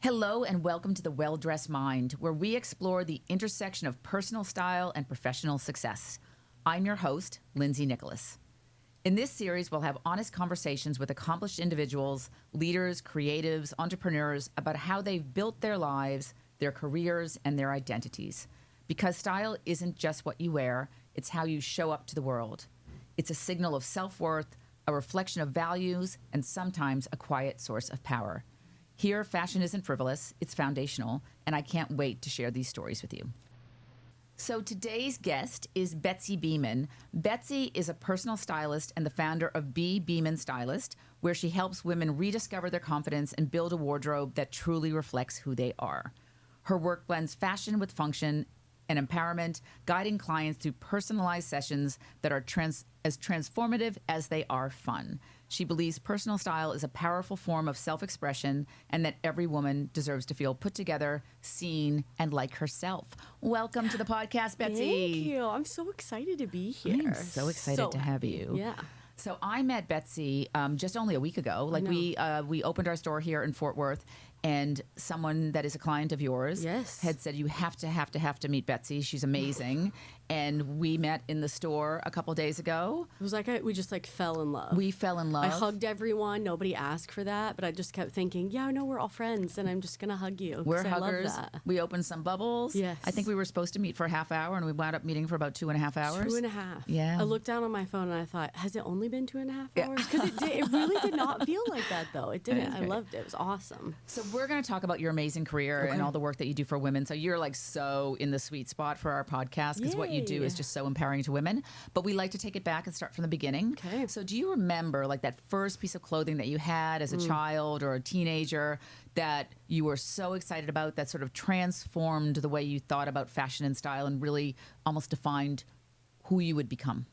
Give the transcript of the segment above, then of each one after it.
Hello and welcome to The Well-Dressed Mind, where we explore the intersection of personal style and professional success. I'm your host, Lindsay Nicholas. In this series, we'll have honest conversations with accomplished individuals, leaders, creatives, entrepreneurs about how they've built their lives, their careers, and their identities. Because style isn't just what you wear, it's how you show up to the world. It's a signal of self-worth, a reflection of values, and sometimes a quiet source of power. Here, fashion isn't frivolous, it's foundational, and I can't wait to share these stories with you. So today's guest is Betsy Beaman. Betsy is a personal stylist and the founder of B. Beaman Stylist, where she helps women rediscover their confidence and build a wardrobe that truly reflects who they are. Her work blends fashion with function and empowerment, guiding clients through personalized sessions that are as transformative as they are fun. She believes personal style is a powerful form of self-expression and that every woman deserves to feel put together, seen, and like herself. Welcome to the podcast, Betsy. Thank you. I'm so excited to be here. I am so excited to have you. Yeah. So I met Betsy just only a week ago. Like we opened our store here in Fort Worth, and someone that is a client of yours had said, you have to meet Betsy. She's amazing. And we met in the store a couple days ago. It was like we just fell in love. We fell in love. I hugged everyone. Nobody asked for that, but I just kept thinking, yeah, I know we're all friends, and I'm just going to hug you. We're I huggers. love that. We opened some bubbles. Yes. I think we were supposed to meet for a half hour, and we wound up meeting for about 2.5 hours. 2.5. Yeah. I looked down on my phone, and I thought, has it only been 2.5 hours? Because it really did not feel like that, though. It didn't. I loved it. It was awesome. So we're going to talk about your amazing career and all the work that you do for women. So you're so in the sweet spot for our podcast because what you do is just so empowering to women. But we like to take it back and start from the beginning. Okay. So do you remember that first piece of clothing that you had as a child or a teenager that you were so excited about that sort of transformed the way you thought about fashion and style and really almost defined who you would become?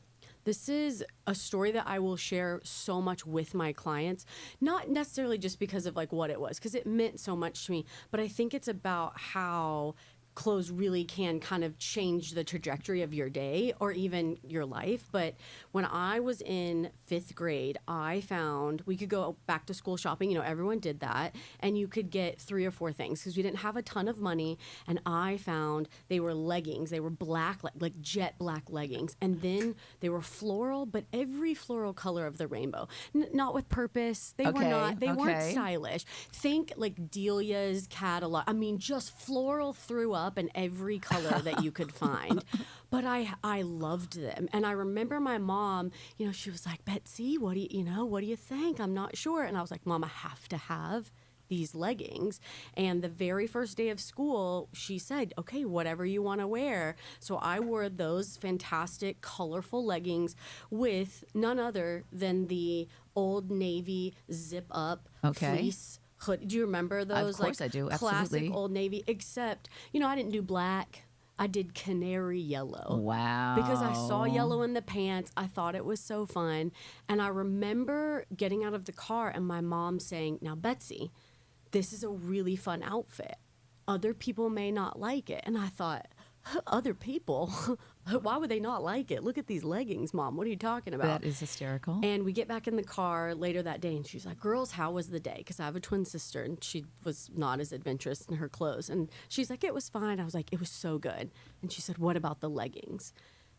This is a story that I will share so much with my clients, not necessarily just because of what it was, because it meant so much to me, but I think it's about how clothes really can kind of change the trajectory of your day or even your life. But when I was in 5th grade, I found we could go back to school shopping. Everyone did that. And you could get 3 or 4 things because we didn't have a ton of money. And I found they were leggings. They were black, like jet black leggings. And then they were floral, but every floral color of the rainbow. Not with purpose. They were not. They weren't stylish. Think Delia's catalog. I mean, just floral threw up in every color that you could find. But I loved them. And I remember my mom, she was like, Betsy, what do you think? I'm not sure. And I was like, Mom, I have to have these leggings. And the very first day of school, she said, okay, whatever you want to wear. So I wore those fantastic, colorful leggings with none other than the Old Navy zip-up fleece hood. Do you remember those? Of course I do. Classic Absolutely. Old Navy, except, I didn't do black. I did canary yellow. Wow. Because I saw yellow in the pants. I thought it was so fun. And I remember getting out of the car and my mom saying, now, Betsy, this is a really fun outfit. Other people may not like it. And I thought, other people? Why would they not like it? Look at these leggings, Mom. What are you talking about? That is hysterical. And we get back in the car later that day, and she's like, girls, how was the day? Because I have a twin sister, and she was not as adventurous in her clothes. And she's like, it was fine. I was like, it was so good. And she said, what about the leggings?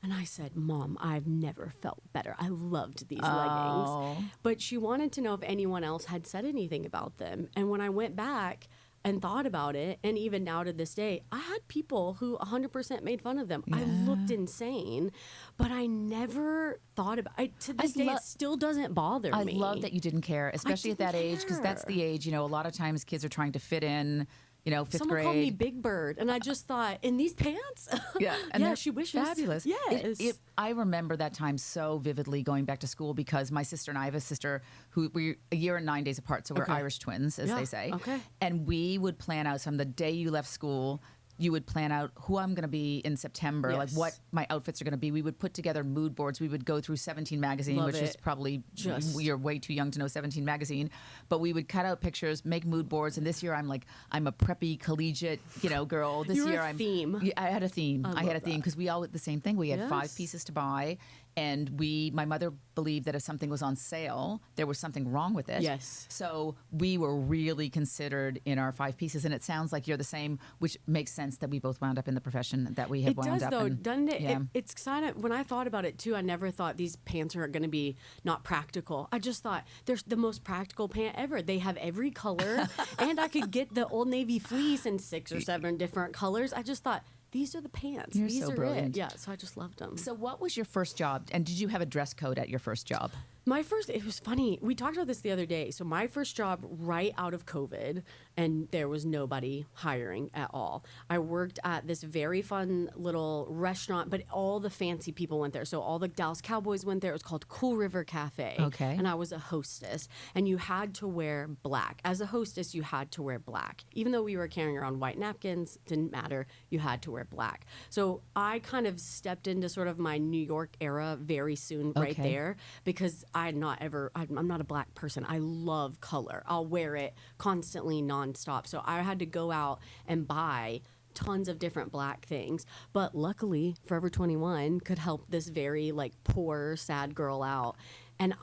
And I said, Mom, I've never felt better. I loved these leggings. But she wanted to know if anyone else had said anything about them. And when I went back and thought about it, and even now to this day, I had people who 100% made fun of them. I looked insane, but I never thought about it. To this day, it still doesn't bother me. I love that you didn't care, especially at that age, because that's the age, a lot of times kids are trying to fit in, 5th Someone grade. called me Big Bird, and I just thought, in these pants? Yeah, and they're she wishes. fabulous. Yes. I remember that time so vividly going back to school because my sister and I have a sister who we're a year and 9 days apart, so we're Irish twins, as they say. Okay. And we would plan out from the day you left school. You would plan out who I'm going to be in September, like what my outfits are going to be. We would put together mood boards. We would go through 17 magazine, which is probably, you're way too young to know 17 magazine. But we would cut out pictures, make mood boards. And this year I'm a preppy collegiate, girl. This year I'm theme. Yeah, I had a theme. I had a theme that. because we all did the same thing. We had 5 pieces to buy. And my mother believed that if something was on sale, there was something wrong with it. Yes. So we were really considered in our 5 pieces. And it sounds like you're the same, which makes sense that we both wound up in the profession that we have wound It does, up though, in. doesn't it? Yeah. It's kind of, when I thought about it, too, I never thought these pants are going to be not practical. I just thought they're the most practical pant ever. They have every color, and I could get the Old Navy fleece in 6 or 7 different colors. I just thought, these are the pants. You're These so are brilliant. it. Yeah, so I just loved them. So what was your first job? And did you have a dress code at your first job? It was funny. We talked about this the other day. So my first job right out of COVID, and there was nobody hiring at all. I worked at this very fun little restaurant, but all the fancy people went there. So all the Dallas Cowboys went there. It was called Cool River Cafe. Okay. And I was a hostess, and you had to wear black. As a hostess, you had to wear black. Even though we were carrying around white napkins, didn't matter. You had to wear black. So I kind of stepped into sort of my New York era very soon right Okay. there, because I'm not a black person. I love color. I'll wear it constantly, nonstop. So I had to go out and buy tons of different black things. But luckily, Forever 21 could help this very like poor, sad girl out. And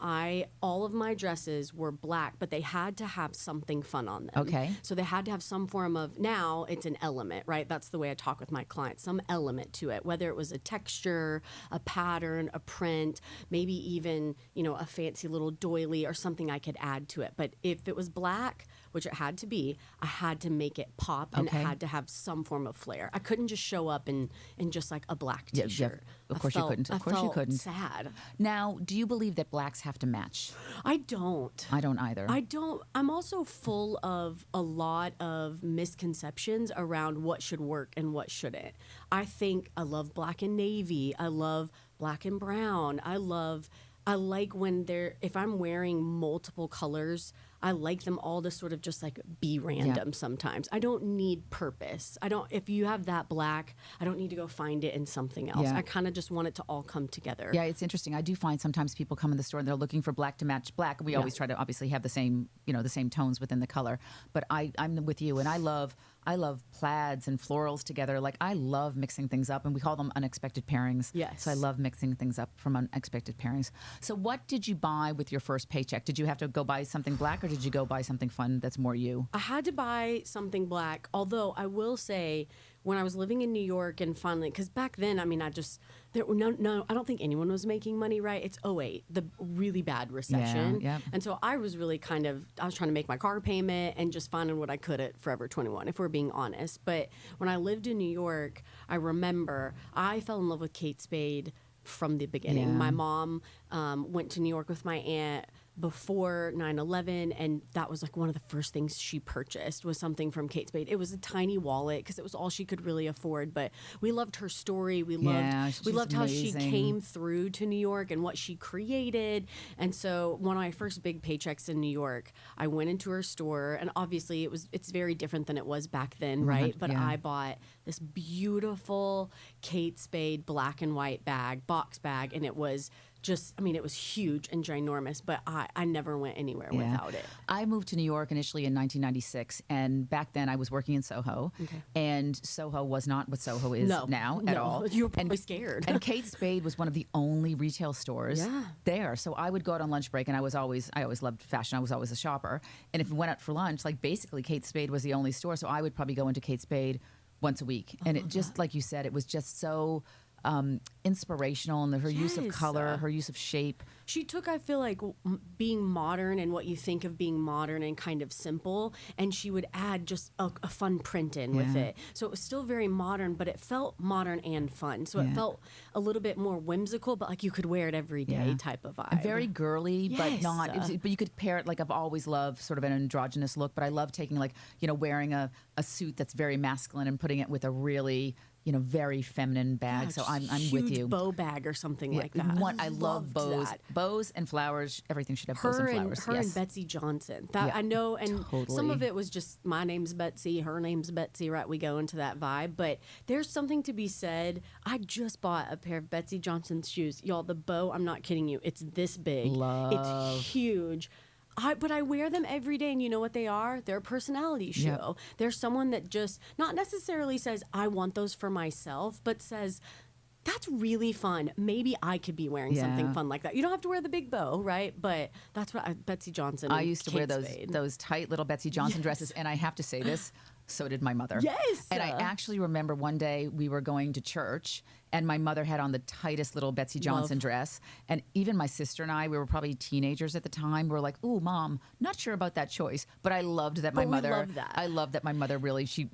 all of my dresses were black, but they had to have something fun on them. Okay. So they had to have some form of, now it's an element, right? That's the way I talk with my clients, some element to it, whether it was a texture, a pattern, a print, maybe even, a fancy little doily or something I could add to it. But if it was black, which it had to be, I had to make it pop, and Okay. it had to have some form of flair. I couldn't just show up in just like a black Yeah, t-shirt. of course you couldn't. Of course you couldn't. Sad. Now, do you believe that blacks have to match? I don't. I don't either. I'm also full of a lot of misconceptions around what should work and what shouldn't. I think I love black and navy. I love black and brown. I like when if I'm wearing multiple colors, I like them all to sort of just like be random sometimes. I don't need purpose. If you have that black, I don't need to go find it in something else. Yeah. I kind of just want it to all come together. Yeah, it's interesting. I do find sometimes people come in the store and they're looking for black to match black. We always try to obviously have the same, the same tones within the color. But I'm with you, and I love plaids and florals together. Like, I love mixing things up, and we call them unexpected pairings. Yes. So I love mixing things up from unexpected pairings. So what did you buy with your first paycheck? Did you have to go buy something black, or did you go buy something fun that's more you? I had to buy something black, although I will say, when I was living in New York and finally, because back then, I don't think anyone was making money, right? It's '08, the really bad recession. Yeah. And so I was really I was trying to make my car payment and just finding what I could at Forever 21, if we're being honest. But when I lived in New York, I remember I fell in love with Kate Spade from the beginning. Yeah. My mom went to New York with my aunt before 9/11, and that was like one of the first things she purchased was something from Kate Spade. It was a tiny wallet because it was all she could really afford, but we loved her story. We loved how she amazing. came through to New York and what she created. And so one of my first big paychecks in New York, I went into her store, and obviously it's very different than it was back then, right? But yeah. I bought this beautiful Kate Spade black and white box bag, and it was it was huge and ginormous, but I never went anywhere without it. I moved to New York initially in 1996, and back then I was working in Soho, and Soho was not what Soho is now at all. You were probably scared. And Kate Spade was one of the only retail stores there. So I would go out on lunch break, and I always loved fashion. I was always a shopper. And if we went out for lunch, like basically Kate Spade was the only store. So I would probably go into Kate Spade once a week. And it just, like you said, it was just so inspirational, and her use of color, her use of shape. She took, I feel like, being modern and what you think of being modern and kind of simple, and she would add just a fun print in with it. So it was still very modern, but it felt modern and fun. So it felt a little bit more whimsical, but like you could wear it every day type of vibe. And very girly, but not. Yes. But you could pair it. Like, I've always loved sort of an androgynous look, but I love taking wearing a suit that's very masculine and putting it with a really very feminine bag. So I'm with you. Bow bag or something like that. I love bows. That. Bows and flowers. Everything should have bows and flowers. Her and Betsy Johnson. That I know, and some of it was just my name's Betsy, her name's Betsy, right? We go into that vibe. But there's something to be said. I just bought a pair of Betsy Johnson's shoes. Y'all, the bow, I'm not kidding you. It's this big. It's huge. But I wear them every day, and you know what they are? They're a personality show. They're someone that just not necessarily says, I want those for myself, but says, that's really fun. Maybe I could be wearing something fun like that. You don't have to wear the big bow, right? But that's what Betsy Johnson. I used to wear Kate Spade. those tight little Betsy Johnson dresses, and I have to say this. So did my mother. Yes. And I actually remember one day we were going to church and my mother had on the tightest little Betsy Johnson dress. And even my sister and I, we were probably teenagers at the time. We were like, ooh, Mom, not sure about that choice. But I loved that my mother, I loved that my mother really, she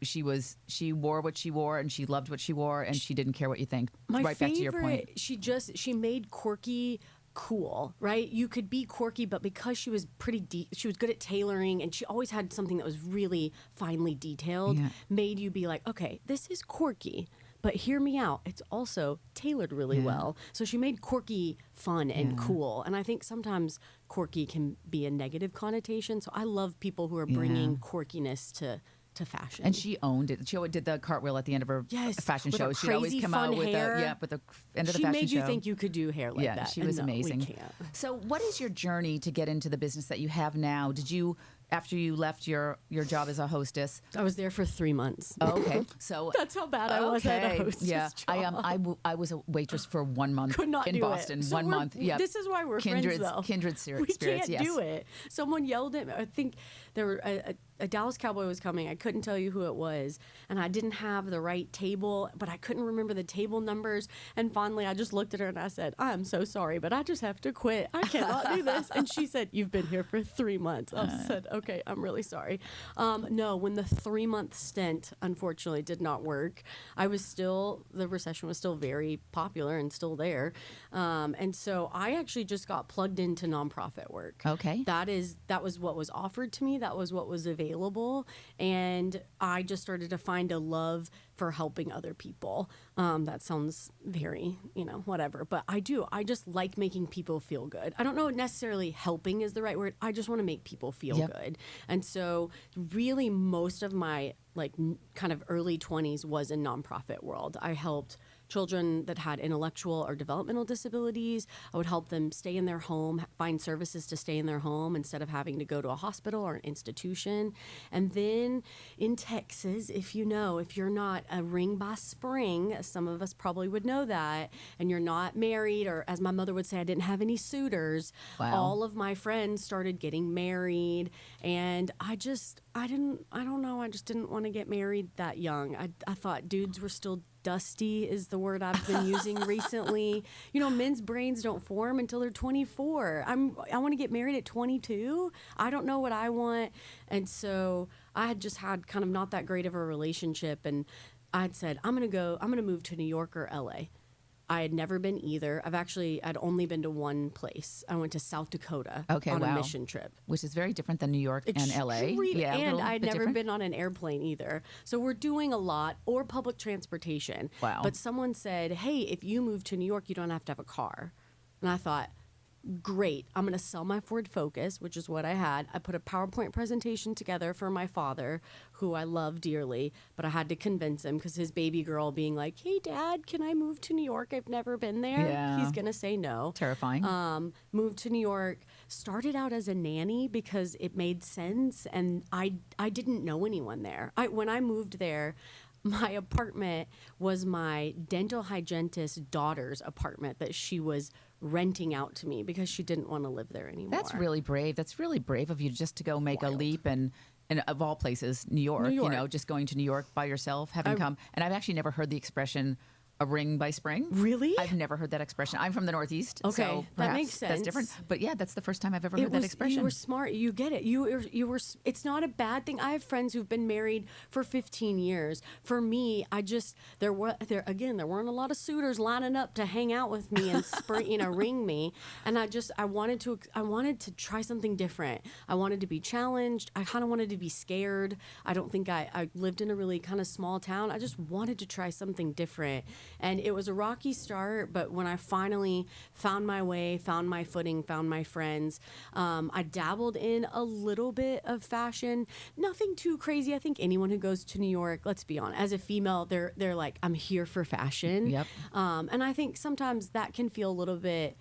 wore what she wore and she loved what she wore and she didn't care what you think. My right favorite, back to your point. She made quirky cool, right? You could be quirky, but because she was pretty deep, she was good at tailoring and she always had something that was really finely detailed, made you be like, okay, this is quirky, but hear me out. It's also tailored really well. So she made quirky fun and cool. And I think sometimes quirky can be a negative connotation. So I love people who are bringing quirkiness to fashion. And she owned it. She did the cartwheel at the end of her fashion with show. her She'd always come out with hair. with the end of the fashion show. She made you think you could do hair like that. She was and amazing. No, we can't. So what is your journey to get into the business that you have now? Did you, after you left your job as a hostess? I was there for 3 months. Oh, okay. So that's how bad I was at a hostess job. I was a waitress for 1 month Could not in do Boston. It. So 1 month. Yeah. This is why we're friends, though. Kindred spirits. We can't do it. Someone yelled at me. I think there were a Dallas Cowboy was coming. I couldn't tell you who it was, and I didn't have the right table, but I couldn't remember the table numbers. And finally, I just looked at her and I said, "I am so sorry, but I just have to quit. I cannot do this." And she said, "You've been here for 3 months." I said, "Okay, I'm really sorry." No, when the 3-month stint unfortunately did not work, the recession was still very popular and still there, and so I actually just got plugged into nonprofit work. Okay, that was what was offered to me. That was what was available, and I just started to find a love for helping other people. That sounds very, whatever, but I just like making people feel good. I don't know necessarily helping is the right word. I just want to make people feel good. And so really most of my kind of early 20s was in nonprofit world. I helped children that had intellectual or developmental disabilities. I would help them stay in their home, find services to stay in their home instead of having to go to a hospital or an institution. And then in Texas, if you're not a ring by spring, some of us probably would know that, and you're not married, or as my mother would say, I didn't have any suitors. Wow. All of my friends started getting married, and I don't know, I just didn't want to get married that young. I thought dudes were still dusty is the word I've been using recently. Men's brains don't form until they're 24. I want to get married at 22. I don't know what I want. And so I had just had kind of not that great of a relationship. And I had said, I'm going to move to New York or LA. I had never been either. I'd only been to one place. I went to South Dakota on a mission trip. Which is very different than New York and LA. Yeah, and I'd never been on an airplane either. So we're doing a lot, or public transportation. Wow. But someone said, hey, if you move to New York, you don't have to have a car. And I thought, great, I'm going to sell my Ford Focus, which is what I had. I put a PowerPoint presentation together for my father, who I love dearly, but I had to convince him because his baby girl being like, hey, Dad, can I move to New York? I've never been there. Yeah. He's going to say no. Terrifying. Moved to New York, started out as a nanny because it made sense, and I didn't know anyone there. When I moved there, my apartment was my dental hygienist's daughter's apartment that she was renting out to me because she didn't want to live there anymore. That's really brave. That's really brave of you just to go make a leap and of all places, New York, just going to New York by yourself, having come. And I've actually never heard the expression a ring by spring. Really? I've never heard that expression. I'm from the Northeast. Okay, so that makes sense. That's different. But yeah, that's the first time I've ever heard that expression. You were smart. You get it. You were. It's not a bad thing. I have friends who've been married for 15 years. For me, there weren't a lot of suitors lining up to hang out with me and ring me. And I wanted to try something different. I wanted to be challenged. I kind of wanted to be scared. I don't think I lived in a really kind of small town. I just wanted to try something different. And it was a rocky start, but when I finally found my way, found my footing, found my friends, I dabbled in a little bit of fashion. Nothing too crazy. I think anyone who goes to New York, let's be honest, as a female, they're like, I'm here for fashion. Yep. And I think sometimes that can feel a little bit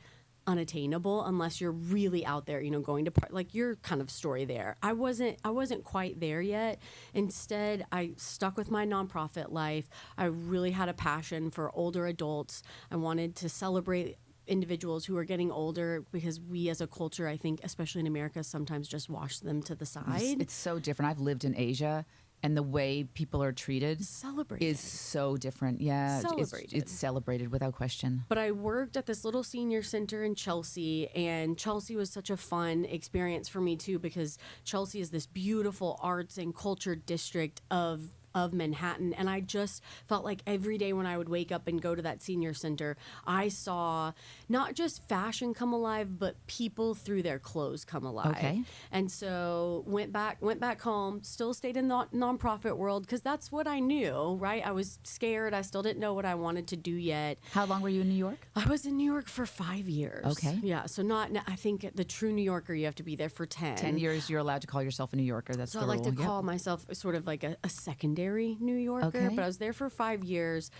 unattainable unless you're really out there, going to like your kind of story there. I wasn't quite there yet. Instead, I stuck with my nonprofit life. I really had a passion for older adults. I wanted to celebrate individuals who are getting older, because we as a culture, I think, especially in America, sometimes just wash them to the side. It's so different. I've lived in Asia, and the way people are treated is so different. Yeah, it's celebrated without question. But I worked at this little senior center in Chelsea, and Chelsea was such a fun experience for me too, because Chelsea is this beautiful arts and culture district of Manhattan. And I just felt like every day when I would wake up and go to that senior center, I saw not just fashion come alive, but people through their clothes come alive. Okay. And so went back home, still stayed in the nonprofit world, because that's what I knew, right? I was scared. I still didn't know what I wanted to do yet. How long were you in New York? I was in New York for 5 years. Okay. Yeah. So I think the true New Yorker, you have to be there for 10. 10 years, you're allowed to call yourself a New Yorker. That's so the I like rule. to call myself sort of like a secondary New Yorker. Okay. But I was there for 5 years,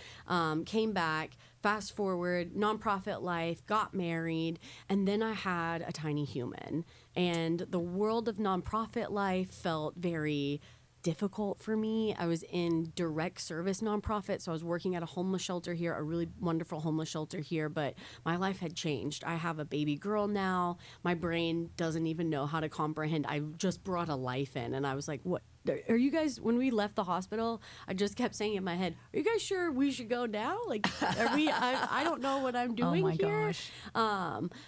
came back, fast forward, nonprofit life, got married, and then I had a tiny human. And the world of nonprofit life felt very difficult for me. I was in direct service nonprofit, so I was working at a homeless shelter here, a really wonderful homeless shelter here, but my life had changed. I have a baby girl now. My brain doesn't even know how to comprehend. I just brought a life in, and I was like, what? Are you guys, when we left the hospital, I just kept saying in my head, are you guys sure we should go now? Like, are we, I don't know what I'm doing here. Gosh.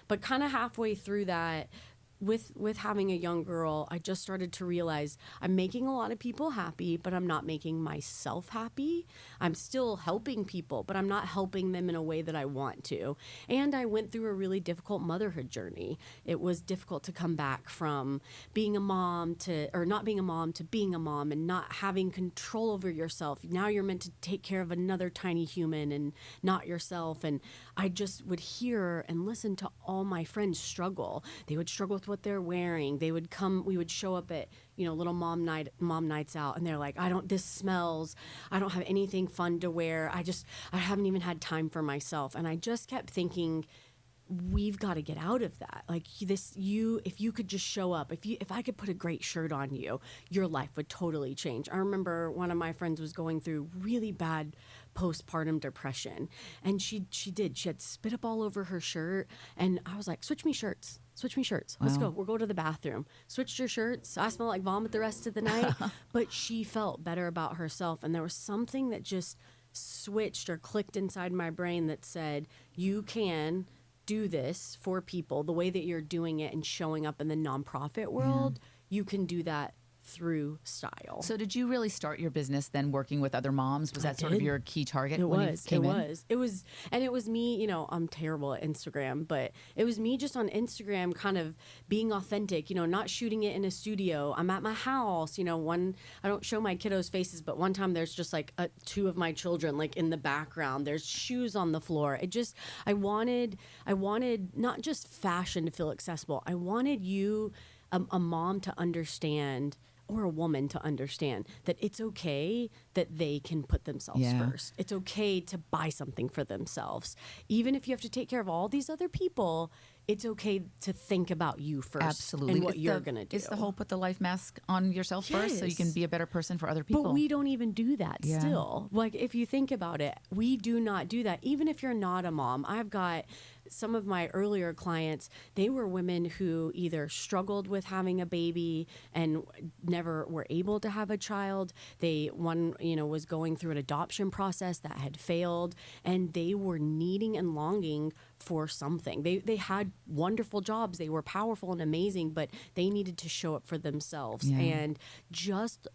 But kind of halfway through that, with having a young girl, I just started to realize I'm making a lot of people happy, but I'm not making myself happy. I'm still helping people, but I'm not helping them in a way that I want to. And I went through a really difficult motherhood journey. It was difficult to come back from being a mom or not being a mom to being a mom, and not having control over yourself. Now you're meant to take care of another tiny human and not yourself. And I just would hear and listen to all my friends struggle. They would struggle with what they're wearing. They would come, we would show up at, little mom nights out, and they're like, this smells. I don't have anything fun to wear. I haven't even had time for myself. And I just kept thinking, we've got to get out of that. Like if you could just show up, if I could put a great shirt on you, your life would totally change. I remember one of my friends was going through really bad postpartum depression, and she had spit up all over her shirt, and I was like, switch me shirts. Let's go. We'll go to the bathroom. Switched your shirts. I smell like vomit the rest of the night. But she felt better about herself. And there was something that just switched or clicked inside my brain that said, you can do this for people the way that you're doing it and showing up in the nonprofit world. You can do that through style. So did you really start your business then working with other moms? Was that sort of your key target? It was me, I'm terrible at Instagram, but it was me just on Instagram kind of being authentic, not shooting it in a studio. I'm at my house, I don't show my kiddos' faces, but one time there's just like two of my children like in the background. There's shoes on the floor. I wanted not just fashion to feel accessible. I wanted you, a mom, to understand, or a woman to understand, that it's okay that they can put themselves first. It's okay to buy something for themselves. Even if you have to take care of all these other people, it's okay to think about you first. Absolutely. And what you're going to do. It's the whole put the life mask on yourself first so you can be a better person for other people. But we don't even do that still. Like, if you think about it, we do not do that. Even if you're not a mom, I've got some of my earlier clients, they were women who either struggled with having a baby and never were able to have a child. One was going through an adoption process that had failed, and they were needing and longing for something. They had wonderful jobs. They were powerful and amazing, but they needed to show up for themselves. And just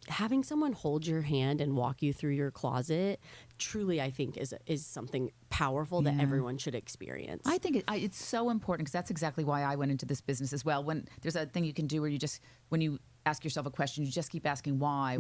having someone hold your hand and walk you through your closet truly, I think, is something powerful that everyone should experience. I think it's so important, because that's exactly why I went into this business as well. When there's a thing you can do where when you ask yourself a question, you just keep asking why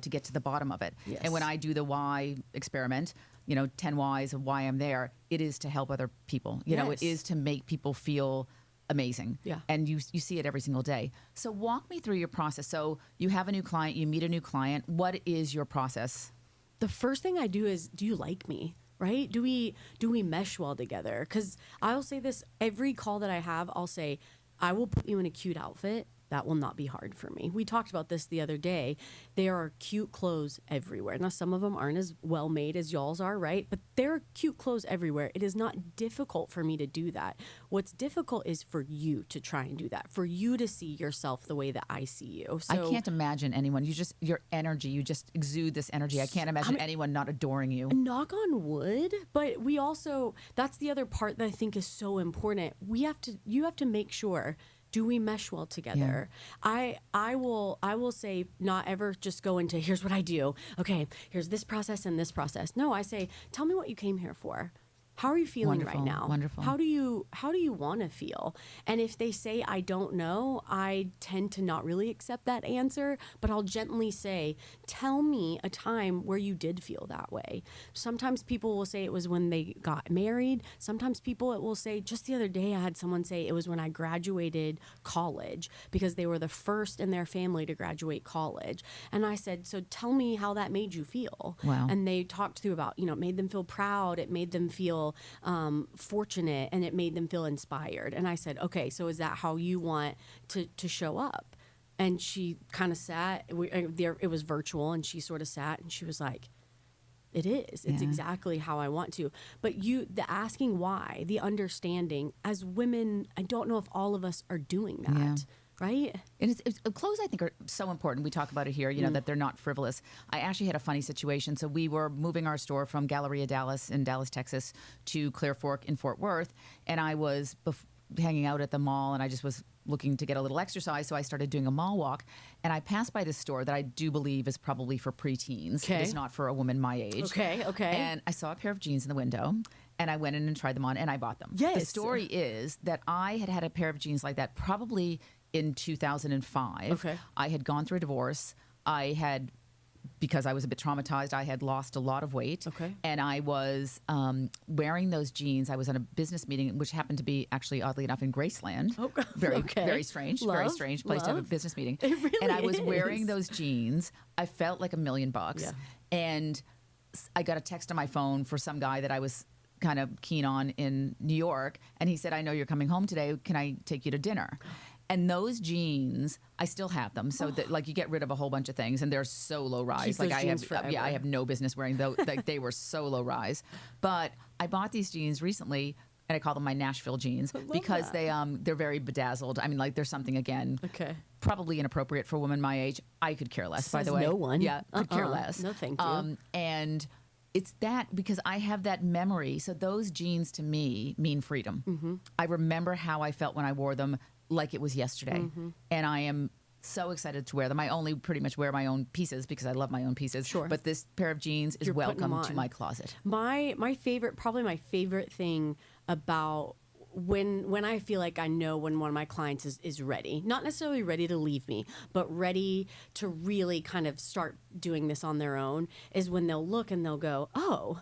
to get to the bottom of it. Yes. And when I do the why experiment, 10 whys of why I'm there, it is to help other people. It is to make people feel amazing. Yeah. And you see it every single day. So walk me through your process. So you have a new client, you meet a new client. What is your process? The first thing I do is, do you like me? right? Do we mesh well together? Because I'll say this, every call that I have, I'll say, I will put you in a cute outfit. That will not be hard for me. We talked about this the other day. There are cute clothes everywhere. Now, some of them aren't as well made as y'all's are, right? But there are cute clothes everywhere. It is not difficult for me to do that. What's difficult is for you to try and do that, for you to see yourself the way that I see you. So, I can't imagine anyone. Your energy, you just exude this energy. I can't imagine anyone not adoring you. Knock on wood, but we also, that's the other part that I think is so important. You have to make sure, do we mesh well together? Yeah. I will say, not ever just go into, here's what I do. Okay, here's this process and this process. No, I say, tell me what you came here for. How are you feeling right now? Wonderful. How do you want to feel? And if they say, I don't know, I tend to not really accept that answer, but I'll gently say, tell me a time where you did feel that way. Sometimes people will say it was when they got married. Sometimes people it will say, just the other day I had someone say it was when I graduated college, because they were the first in their family to graduate college. And I said, so tell me how that made you feel. Wow. And they talked through about, it made them feel proud. It made them feel fortunate, and it made them feel inspired. And I said, okay, so is that how you want to show up? And she kind of sat, it was virtual, and she sort of sat and she was like, it is. It's exactly how I want to. But the asking why, the understanding, as women, I don't know if all of us are doing that. Yeah. Right? And clothes, I think, are so important. We talk about it here, that they're not frivolous. I actually had a funny situation. So we were moving our store from Galleria Dallas in Dallas, Texas, to Clear Fork in Fort Worth. And I was hanging out at the mall, and I just was looking to get a little exercise. So I started doing a mall walk. And I passed by this store that I do believe is probably for preteens. Okay. It's not for a woman my age. Okay. And I saw a pair of jeans in the window. And I went in and tried them on, and I bought them. Yes. The story is that I had a pair of jeans like that probably in 2005. Okay. I had gone through a divorce. Because I was a bit traumatized, I had lost a lot of weight. Okay. And I was wearing those jeans. I was on a business meeting, which happened to be actually, oddly enough, in Graceland. Oh, very strange. Very strange place to have a business meeting. It really And I was is. wearing those jeans. I felt like $1 million. Yeah. And I got a text on my phone for some guy that I was kind of keen on in New York. And he said, I know you're coming home today. Can I take you to dinner? And those jeans, I still have them. So that, you get rid of a whole bunch of things, and they're so low rise. Keep those jeans forever. I have no business wearing those. They were so low rise. But I bought these jeans recently, and I call them my Nashville jeans because they're very bedazzled. I mean, there's something again. Okay. Probably inappropriate for a woman my age. I could care less. By the way, no one. Yeah, could care less. No, thank you. And it's that because I have that memory. So those jeans to me mean freedom. Mm-hmm. I remember how I felt when I wore them, like it was yesterday. Mm-hmm. And I am so excited to wear them. I only pretty much wear my own pieces because I love my own pieces. Sure. But this pair of jeans is welcome to my closet. My favorite thing about when I feel like I know when one of my clients is ready, not necessarily ready to leave me, but ready to really kind of start doing this on their own, is when they'll look and they'll go, oh,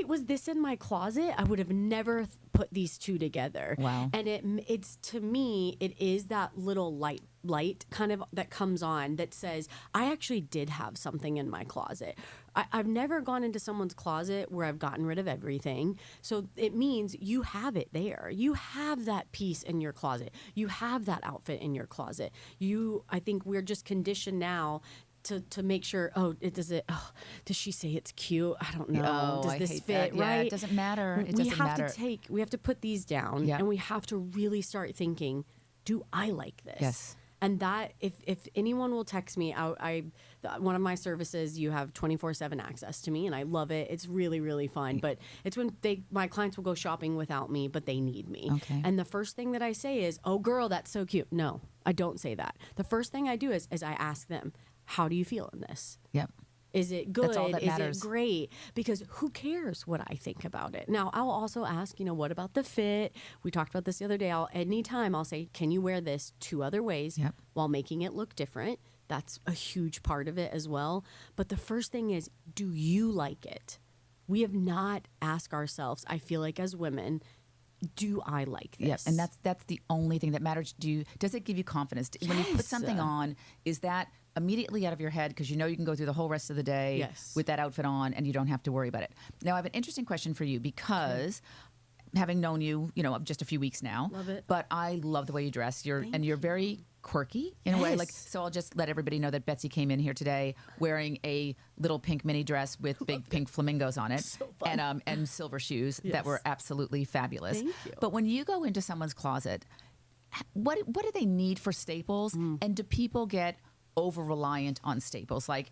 was this in my closet? I would have never put these two together. Wow. And it's to me, it is that little light kind of that comes on that says, I actually did have something in my closet. I've never gone into someone's closet where I've gotten rid of everything. So it means you have it there. You have that piece in your closet. You have that outfit in your closet. I think we're just conditioned now to make sure, does she say it's cute? I don't know. Does this fit, that. right? Yeah, it doesn't matter. We have to put these down, and we have to really start thinking, do I like this? Yes. And that, if anyone will text me, one of my services, you have 24/7 access to me, and I love it. It's really, really fun. But it's when my clients will go shopping without me, but they need me. Okay. And the first thing that I say is, oh, girl, that's so cute. No, I don't say that. The first thing I do is I ask them, how do you feel in this? Yep. Is it good? That's all that matters. Is it great? Because who cares what I think about it? Now, I'll also ask, what about the fit? We talked about this the other day. Anytime I'll say, can you wear this 2 other ways while making it look different? That's a huge part of it as well. But the first thing is, do you like it? We have not asked ourselves, I feel like as women, do I like this? Yes, and that's the only thing that matters. Does it give you confidence? When you put something on, is that immediately out of your head because you know you can go through the whole rest of the day Yes. with that outfit on and you don't have to worry about it. Now, I have an interesting question for you because having known you, just a few weeks now. Love it. But I love the way you dress. You're you. very quirky in a way. Yes. Like, so I'll just let everybody know that Betsy came in here today wearing a little pink mini dress with big pink flamingos on it, So fun. and silver shoes that Yes. were absolutely fabulous. Thank you. But when you go into someone's closet, what do they need for staples, and do people get over reliant on staples? Like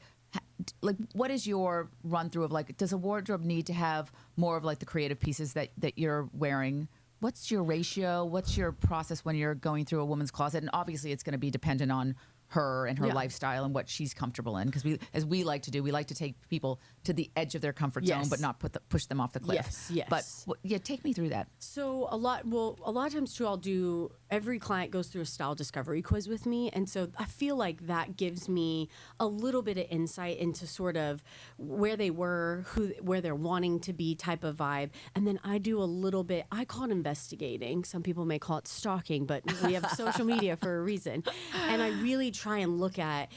what is your run through of, like, does a wardrobe need to have more of like the creative pieces that you're wearing? What's your ratio? What's your process when you're going through a woman's closet? And obviously it's going to be dependent on her and her lifestyle and what she's comfortable in, because we like to take people to the edge of their comfort zone, but not push them off the cliff. Yes. But take me through that. So a lot of times too, every client goes through a style discovery quiz with me. And so I feel like that gives me a little bit of insight into sort of where they were, where they're wanting to be type of vibe. And then I do a little bit, I call it investigating. Some people may call it stalking, but we have social media for a reason. And I really try and look at,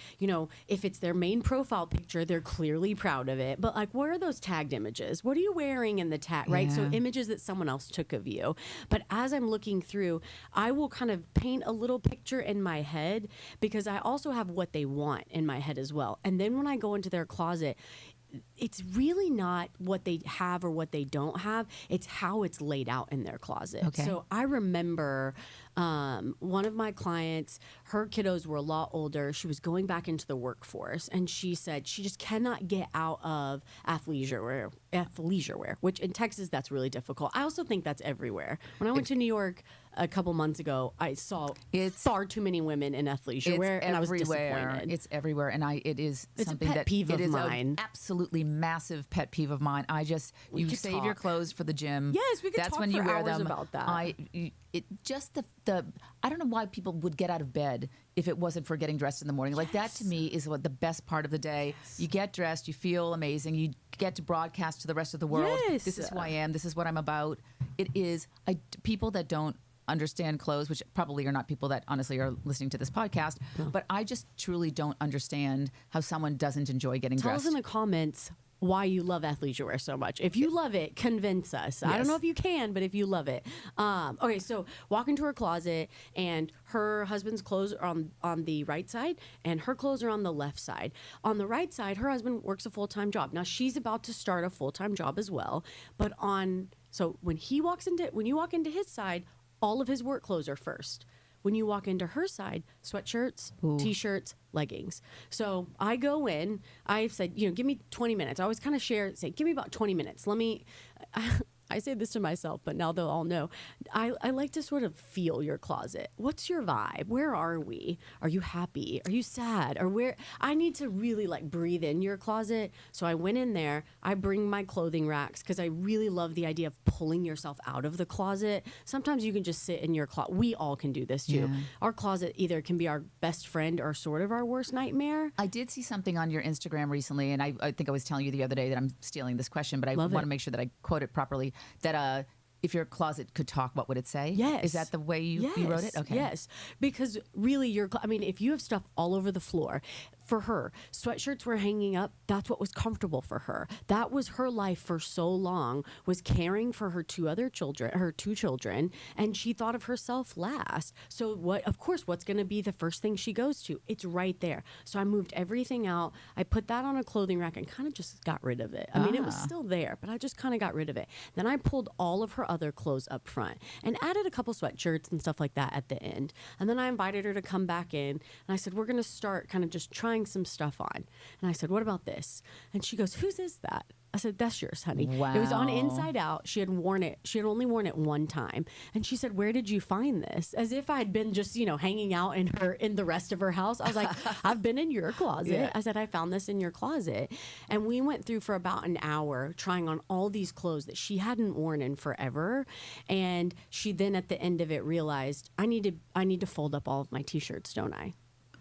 if it's their main profile picture, they're clearly proud of it. But like, where are those tagged images? What are you wearing in the tag, right? So Yeah. images that someone else took of you. But as I'm looking through, I will kind of paint a little picture in my head, because I also have what they want in my head as well. And then when I go into their closet, it's really not what they have or what they don't have. It's how it's laid out in their closet. Okay. So I remember one of my clients, her kiddos were a lot older. She was going back into the workforce, and she said she just cannot get out of athleisure wear, which in Texas, that's really difficult. I also think that's everywhere. When I went to New York a couple months ago, I saw far too many women in athleisure wear, and I was disappointed. It's everywhere, and it's something a pet that peeve of it is mine. An absolutely massive pet peeve of mine. You could save your talk. clothes for the gym. Yes, we could That's talk when you for wear hours them. about that. I don't know why people would get out of bed if it wasn't for getting dressed in the morning. Like, that to me is what the best part of the day. You get dressed, you feel amazing, you get to broadcast to the rest of the world. Yes. This is who I am. This is what I'm about. It is people that don't understand clothes, which probably are not people that honestly are listening to this podcast, but I just truly don't understand how someone doesn't enjoy getting Tell dressed. us in the comments why you love athleisure wear so much. If you love it, convince us. I don't know if you can, but if you love it. Okay, so walk into her closet, and her husband's clothes are on the right side, and her clothes are on the left side. On the right side, her husband works a full-time job. Now, she's about to start a full-time job as well. But so when you walk into his side, all of his work clothes are first. When you walk into her side, sweatshirts, T-shirts, leggings. So I go in, I said, give me 20 minutes. I always kind of say, give me about 20 minutes. I say this to myself, but now they'll all know. I like to sort of feel your closet. What's your vibe? Where are we? Are you happy? Are you sad? Or where? I need to really breathe in your closet. So I went in there. I bring my clothing racks because I really love the idea of pulling yourself out of the closet. Sometimes you can just sit in your closet. We all can do this too. Yeah. Our closet either can be our best friend or sort of our worst nightmare. I did see something on your Instagram recently, and I think I was telling you the other day that I'm stealing this question, but I want to make sure that I quote it properly. That if your closet could talk, what would it say? Yes. Is that the way you wrote it? Okay. Yes. Because really, if you have stuff all over the floor, for her, sweatshirts were hanging up. That's what was comfortable for her. That was her life for so long, was caring for her two children, and she thought of herself last. So what's going to be the first thing she goes to? It's right there. So I moved everything out. I put that on a clothing rack and kind of just got rid of it. I mean, it was still there, but I just kind of got rid of it. Then I pulled all of her other clothes up front and added a couple sweatshirts and stuff like that at the end. And then I invited her to come back in, and I said, we're going to start kind of just trying some stuff on. And I said, what about this? And she goes, whose is that? I said, that's yours, honey. Wow. It was on inside out. She had worn it. She had only worn it one time. And she said, where did you find this? As if I had been just, hanging out in the rest of her house. I was like, I've been in your closet. Yeah. I said, I found this in your closet. And we went through for about an hour trying on all these clothes that she hadn't worn in forever. And she then at the end of it realized, I need to fold up all of my T-shirts, don't I?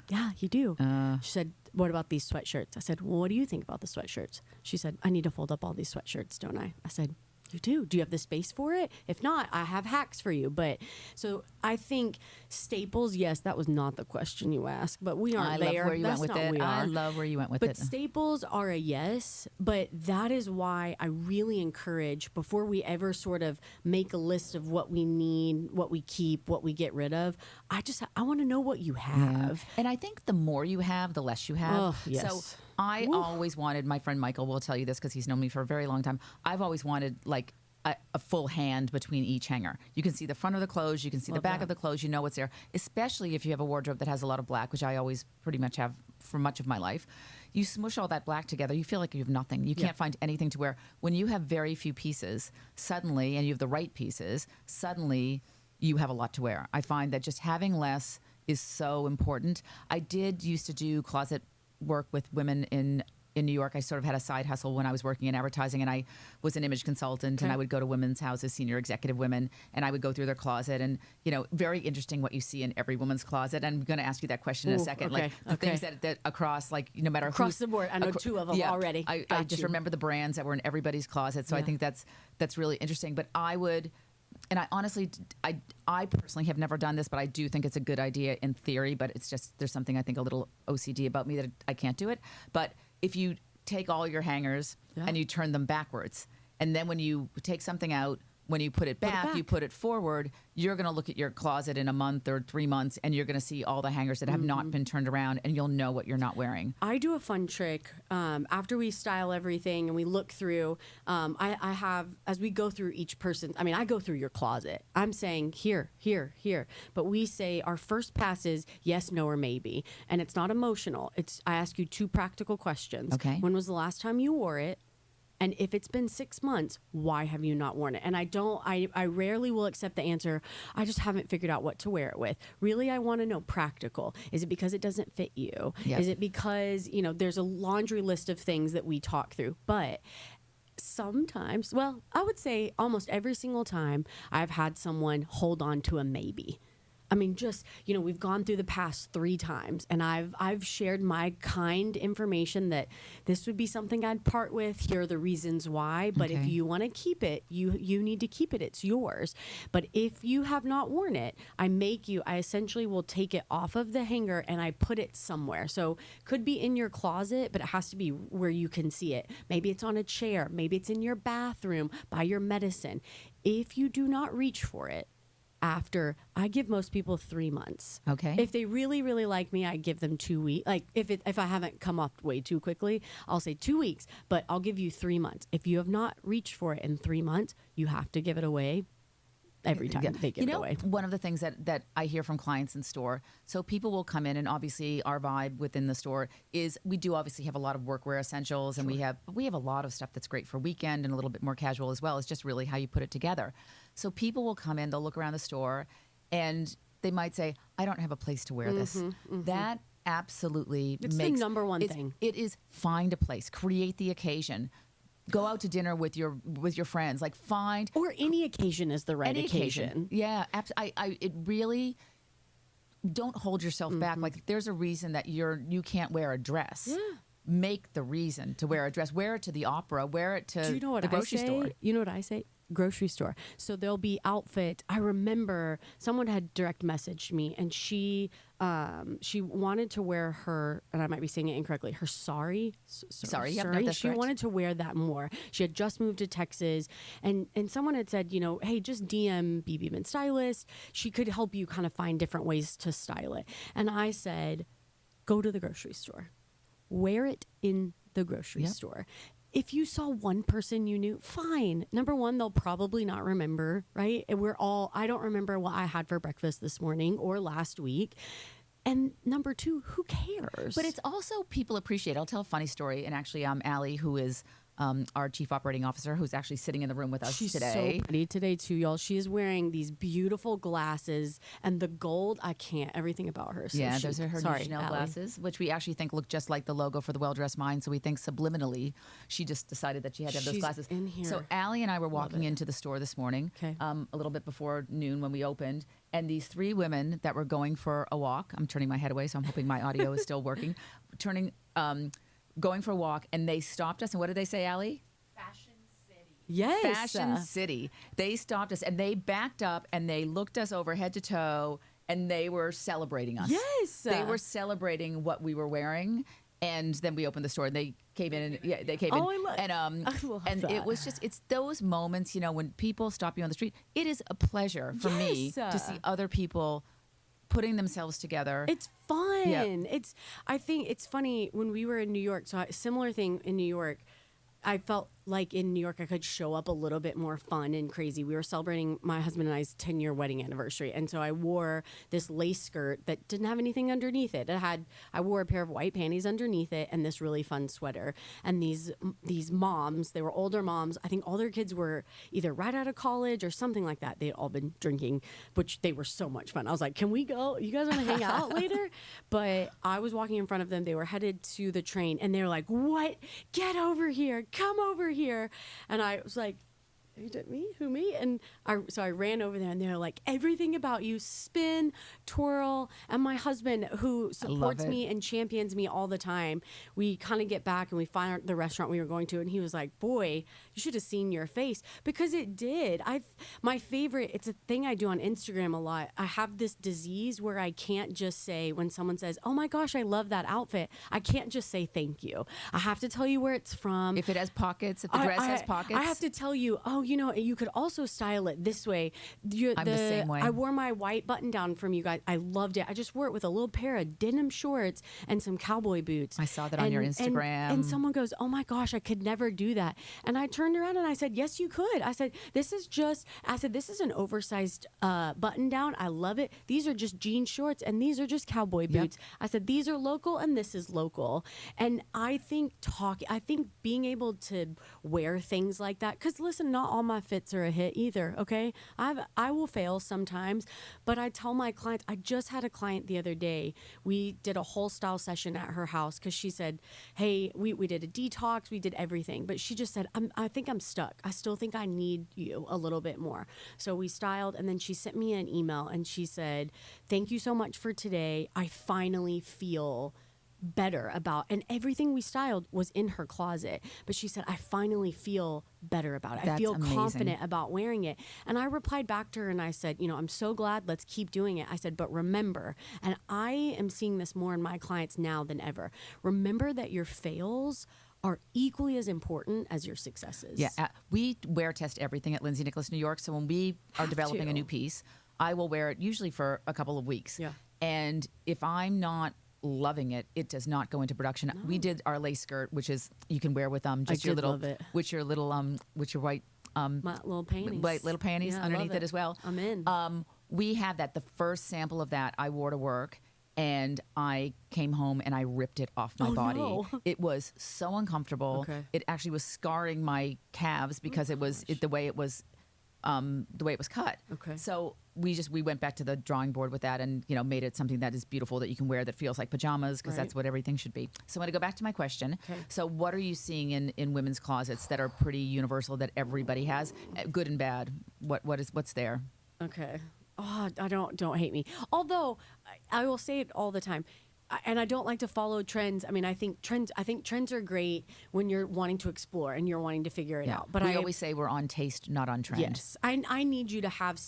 Yeah, you do. She said, what about these sweatshirts? I said, well, what do you think about the sweatshirts? She said, I need to fold up all these sweatshirts, don't I? I said, You do. Do you have the space for it? If not, I have hacks for you. But so I think staples, yes, that was not the question you asked, but we aren't there. I love where you That's went with not it. where we are. I love where you went with But it. staples are a yes, but that is why I really encourage, before we ever sort of make a list of what we need, what we keep, what we get rid of, I want to know what you have. And I think the more you have, the less you have. Oh, yes. So I always wanted, my friend Michael will tell you this because he's known me for a very long time. I've always wanted like a full hand between each hanger. You can see the front of the clothes, you can see the back of the clothes, you know what's there, especially if you have a wardrobe that has a lot of black, which I always pretty much have for much of my life. You smush all that black together, you feel like you have nothing. You can't find anything to wear. When you have very few pieces, suddenly, and you have the right pieces, suddenly you have a lot to wear. I find that just having less is so important. I did used to do closet work with women in New York. I sort of had a side hustle when I was working in advertising, and I was an image consultant, and I would go to women's houses, senior executive women, and I would go through their closet, and very interesting what you see in every woman's closet. And I'm going to ask you that question in a second. Okay, like the things that across, like no matter across the board, I know two of them already. I just remember the brands that were in everybody's closet, so I think that's really interesting. But I would. And I honestly, I personally have never done this, but I do think it's a good idea in theory. But it's just, there's something I think a little OCD about me that I can't do it. But if you take all your hangers and you turn them backwards, and then when you take something out, when you put it back, you put it forward, you're going to look at your closet in a month or 3 months, and you're going to see all the hangers that have not been turned around, and you'll know what you're not wearing. I do a fun trick after we style everything and we look through. I have, as we go through each person, I mean, I go through your closet. I'm saying here, here, here. But we say our first pass is yes, no, or maybe. And it's not emotional. I ask you 2 practical questions. Okay. When was the last time you wore it? And if it's been 6 months, why have you not worn it? And I rarely will accept the answer, I just haven't figured out what to wear it with. Really, I want to know practical. Is it because it doesn't fit you? Yep. Is it because, there's a laundry list of things that we talk through? But sometimes, well, I would say almost every single time I've had someone hold on to a maybe. I mean, just, we've gone through the past 3 times, and I've shared my kind information that this would be something I'd part with. Here are the reasons why. But if you want to keep it, you need to keep it. It's yours. But if you have not worn it, I essentially will take it off of the hanger and I put it somewhere. So could be in your closet, but it has to be where you can see it. Maybe it's on a chair. Maybe it's in your bathroom by your medicine. If you do not reach for it, I give most people 3 months. Okay. If they really, really like me, I give them 2 weeks. Like if I haven't come off way too quickly, I'll say 2 weeks, but I'll give you 3 months. If you have not reached for it in 3 months, you have to give it away every time they give it away. One of the things that I hear from clients in store, so people will come in, and obviously our vibe within the store is we do obviously have a lot of workwear essentials, and we have a lot of stuff that's great for weekend and a little bit more casual as well. It's just really how you put it together. So people will come in, they'll look around the store, and they might say, I don't have a place to wear this. That absolutely It's the number one thing. It is find a place, create the occasion. Go out to dinner with your friends. Like find or any occasion is the right occasion. Yeah, it really don't hold yourself back. Like if there's a reason that you can't wear a dress. Yeah. Make the reason to wear a dress. Wear it to the opera. Wear it to the grocery store. You know what I say? Grocery store. So there'll be outfit. I remember someone had direct messaged me, and she wanted to wear her, and I might be saying it incorrectly, her sari. Sorry. Yep, no, that's she correct. wanted to wear that more. She had just moved to Texas, and someone had said, hey, just DM Beaman Stylist. She could help you kind of find different ways to style it. And I said, go to the grocery store. Wear it in the grocery store. If you saw one person you knew, fine. Number one, they'll probably not remember, right? And I don't remember what I had for breakfast this morning or last week. And number 2, who cares? But it's also people appreciate. I'll tell a funny story. And actually, Allie, who is our chief operating officer, who's actually sitting in the room with us today. She's so pretty today too, y'all. She is wearing these beautiful glasses, and the gold, I can't. Everything about her. So yeah, those are her Sorry, Chanel Allie. glasses, which we actually think look just like the logo for the Well-Dressed Mind. So we think subliminally, she just decided that she had to have those She's glasses. in here. So Allie and I were walking into the store this morning, a little bit before noon when we opened, and these 3 women that were going for a walk. I'm turning my head away, so I'm hoping my audio is still working. Going for a walk, and they stopped us. And what did they say, Allie? Fashion City. Yes. Fashion City. They stopped us and they backed up and they looked us over head to toe and they were celebrating us. Yes. They were celebrating what we were wearing. And then we opened the store and they came in and they came in. I love and that. it was just, it's those moments, when people stop you on the street, it is a pleasure for me to see other people putting themselves together. It's fun. Yep. I think it's funny when we were in New York. So similar thing in New York. I felt like in New York I could show up a little bit more fun and crazy. We were celebrating my husband and I's 10-year wedding anniversary, and so I wore this lace skirt that didn't have anything underneath it. I wore a pair of white panties underneath it and this really fun sweater. And these moms, they were older moms. I think all their kids were either right out of college or something like that. They had all been drinking, which they were so much fun. I was like, "Can we go? You guys want to hang out later?" But I was walking in front of them. They were headed to the train, and they were like, "What? Get over here! Come over here!" And I was like, me? Who, me? And so I ran over there and they're like, everything about you, spin, twirl. And my husband, who supports me and champions me all the time, we kind of get back and we find the restaurant we were going to. And he was like, boy, you should have seen your face. Because it did. My favorite, it's a thing I do on Instagram a lot. I have this disease where I can't just say, when someone says, oh my gosh, I love that outfit, I can't just say thank you. I have to tell you where it's from. If it has pockets, if the dress has pockets. I have to tell you, you could also style it this way. I'm the same way. I wore my white button down from you guys. I loved it. I just wore it with a little pair of denim shorts and some cowboy boots. I saw that on your Instagram. And someone goes, oh my gosh, I could never do that. And I turned around and I said, yes, you could. I said, this is an oversized button down. I love it. These are just jean shorts and these are just cowboy boots. I said, these are local and this is local. And I think being able to wear things like that, because listen, not all my fits are a hit either, okay? I will fail sometimes, but I tell my clients, I just had a client the other day. We did a whole style session at her house because she said, hey, we did a detox, we did everything, but she just said, I think I'm stuck. I still think I need you a little bit more. So we styled, and then she sent me an email and she said, thank you so much for today. I finally feel better about, and everything we styled was in her closet, but she said, I finally feel better about it. That's I feel amazing. confident about wearing it. And I replied back to her and I said, I'm so glad, let's keep doing it. I said, but remember, and I am seeing this more in my clients now than ever, remember that your fails are equally as important as your successes. Yeah, we wear test everything at Lindsay Nicholas New York, so when we are developing a new piece, I will wear it usually for a couple of weeks. Yeah. And if I'm not loving it, it does not go into production. No. We did our lace skirt, which is you can wear with just your little, with your white my little panties, white little panties underneath it as well. I'm in. We have that. The first sample of that I wore to work, and I came home and I ripped it off my body. No. It was so uncomfortable. Okay. It actually was scarring my calves because it was the way it was cut. Okay. So we went back to the drawing board with that and made it something that is beautiful that you can wear that feels like pajamas, because that's what everything should be. So I'm going to go back to my question. Okay. So what are you seeing in women's closets that are pretty universal that everybody has, good and bad? What's there? Okay. Oh, don't hate me. Although I will say it all the time. And I don't like to follow trends. I mean, I think trends are great when you're wanting to explore and you're wanting to figure it out. But I always say we're on taste, not on trend. Yes. I need you to have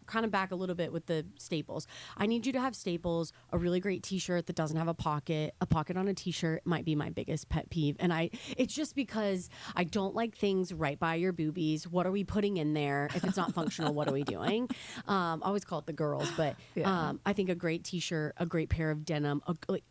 kind of back a little bit with the staples. I need you to have staples, a really great t-shirt that doesn't have a pocket. A pocket on a t-shirt might be my biggest pet peeve. And it's just because I don't like things right by your boobies. What are we putting in there? If it's not functional, what are we doing? I always call it the girls, but I think a great t-shirt, a great pair of denim,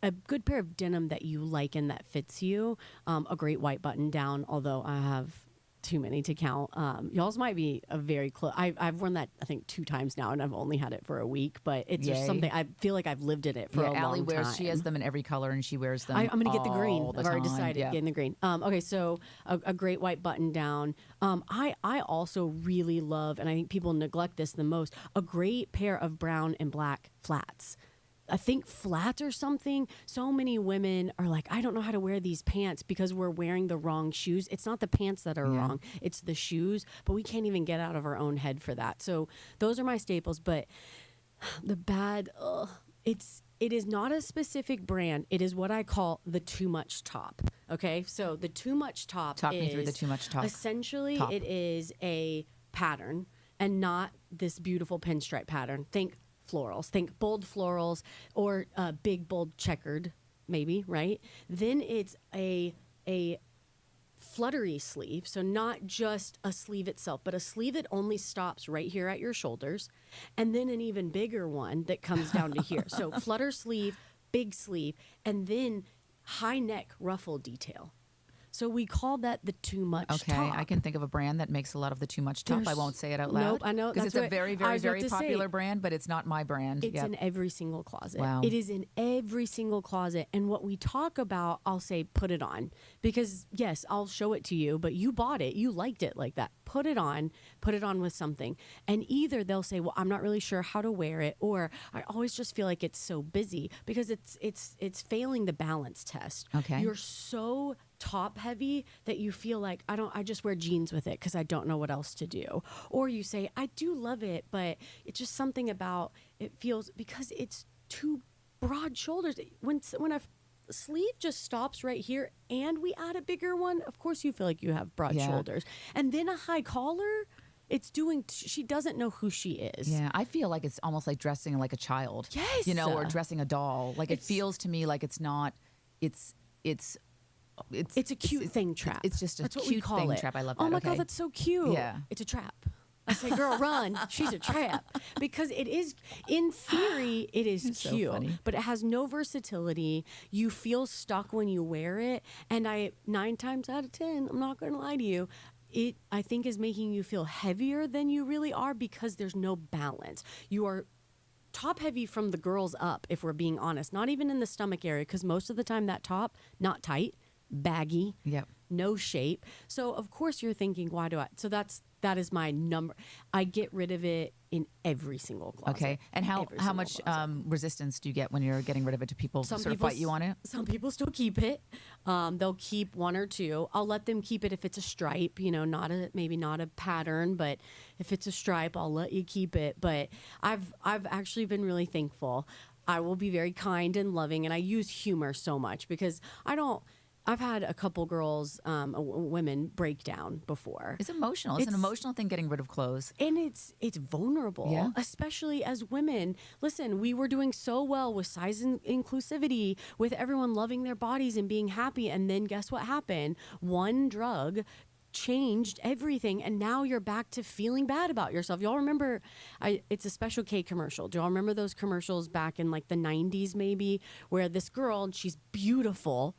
a good pair of denim that you like and that fits you, a great white button down, although I have too many to count. Y'all's might be a very close. I've worn that I think 2 times now, and I've only had it for a week, but it's just something I feel like I've lived in it for a long Allie wears, time. She has them in every color, and she wears them. I'm going to get the green. I've already decided getting the green. Okay, so a great white button down. I also really love, and I think people neglect this the most, a great pair of brown and black flats. I think flats or something. So many women are like, I don't know how to wear these pants because we're wearing the wrong shoes. It's not the pants that are wrong. It's the shoes. But we can't even get out of our own head for that. So those are my staples. But the bad, it is not a specific brand. It is what I call the too much top. Okay, so the too much top. Talk me through the too much top. Essentially, top. it is a pattern and not this beautiful pinstripe pattern. Think florals. Think bold florals or big bold checkered, maybe, right? Then it's a fluttery sleeve, so not just a sleeve itself, but a sleeve that only stops right here at your shoulders, and then an even bigger one that comes down to here. So flutter sleeve, big sleeve, and then high neck ruffle detail. So we call that the too much top. Okay, I can think of a brand that makes a lot of the too much top. I won't say it out loud. Nope, I know. Because it's a very, very, very popular brand, but it's not my brand. It's in every single closet. Wow. It is in every single closet. And what we talk about, I'll say, put it on. Because, yes, I'll show it to you, but you bought it. You liked it like that. Put it on with something. And either they'll say, well, I'm not really sure how to wear it, or I always just feel like it's so busy, because it's failing the balance test. Okay. You're so top heavy that you feel like I just wear jeans with it because I don't know what else to do. Or you say, I do love it, but it's just something about it feels, because it's too broad shoulders. When a sleeve just stops right here and we add a bigger one, of course you feel like you have broad shoulders. And then a high collar, it's doing, she doesn't know who she is. Yeah, I feel like it's almost like dressing like a child. Yes. You know, or dressing a doll. Like, it feels to me like it's not, it's a cute thing trap. It's just a That's what cute we call thing it. trap. I love that. Oh my Okay. God, that's so cute. Yeah. It's a trap. I say, girl, run. She's a trap. Because it is, in theory, it is It's so cute. funny. But it has no versatility. You feel stuck when you wear it. And 9 times out of 10, I'm not going to lie to you, it, I think, is making you feel heavier than you really are, because there's no balance. You are top heavy from the girls up, if we're being honest. Not even in the stomach area, because most of the time that top, not tight, baggy, Yep. no shape. So of course you're thinking, why do I? So that is my number. I get rid of it in every single closet. Okay. And how Every single much closet. resistance do you get when you're getting rid of it? Do people Some sort of people fight you on it? Some people still keep it. They'll keep 1 or 2. I'll let them keep it if it's a stripe, maybe not a pattern, but if it's a stripe, I'll let you keep it. But I've actually been really thankful. I will be very kind and loving, and I use humor so much, because I've had a couple girls, women break down before. It's emotional. It's an emotional thing, getting rid of clothes. And it's vulnerable, Yeah. especially as women. Listen, we were doing so well with size inclusivity, with everyone loving their bodies and being happy. And then guess what happened? One drug changed everything, and now you're back to feeling bad about yourself. Y'all remember, it's a Special K commercial. Do y'all remember those commercials back in like the 90s maybe, where this girl, and she's beautiful,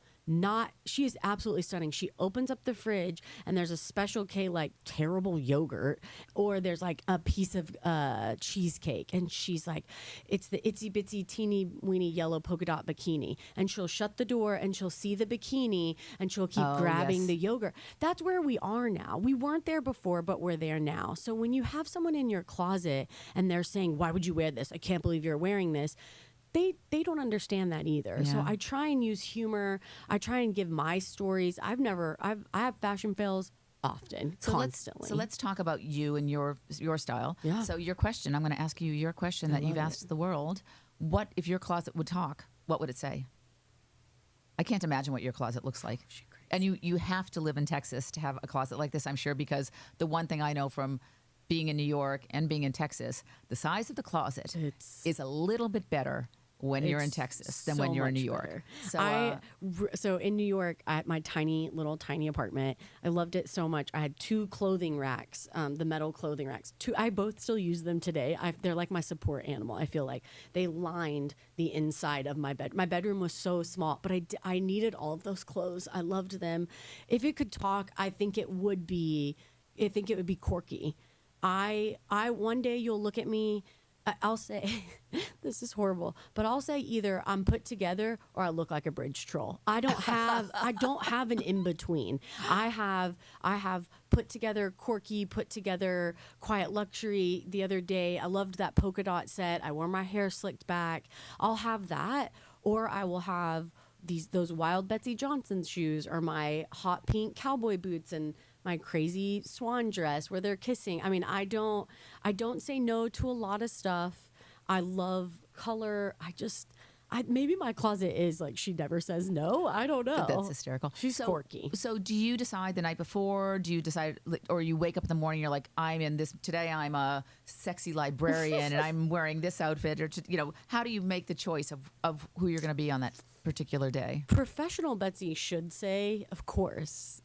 she is absolutely stunning. She opens up the fridge and there's a Special K like terrible yogurt, or there's like a piece of cheesecake, and she's like, it's the itsy bitsy teeny weeny yellow polka dot bikini, and she'll shut the door and she'll see the bikini and she'll keep grabbing yes. the yogurt. That's where we are now. We weren't there before, but we're there now. So when you have someone in your closet and they're saying, why would you wear this? I can't believe you're wearing this. They don't understand that either. Yeah. So I try and use humor. I try and give my stories. I have fashion fails often, constantly. So let's talk about you and your style. Yeah. So your question, I'm going to ask you your question that you've asked the world. What if your closet would talk? What would it say? I can't imagine what your closet looks like. And you have to live in Texas to have a closet like this, I'm sure, because the one thing I know from being in New York and being in Texas, the size of the closet is a little bit better when you're in Texas than when you're in New York. Better. So in New York, I had my tiny apartment. I loved it so much. I had 2 clothing racks, the metal clothing racks. I both still use them today. They're like my support animal. I feel like they lined the inside of my bed. My bedroom was so small, but I needed all of those clothes. I loved them. If it could talk, I think it would be Corky. One day you'll look at me, I'll say, this is horrible, but I'll say either I'm put together or I look like a bridge troll. I don't have an in between. I have put together Corky, put together quiet luxury. The other day, I loved that polka dot set. I wore my hair slicked back. I'll have that, or I will have those wild Betsy Johnson shoes, or my hot pink cowboy boots, and my crazy swan dress where they're kissing. I mean, I don't say no to a lot of stuff. I love color. maybe my closet is like, she never says no. I don't know. That's hysterical. She's quirky. So do you decide the night before? Do you decide, or you wake up in the morning, you're like, today I'm a sexy librarian and I'm wearing this outfit, or, how do you make the choice of who you're going to be on that particular day? Professional Betsy should say, of course,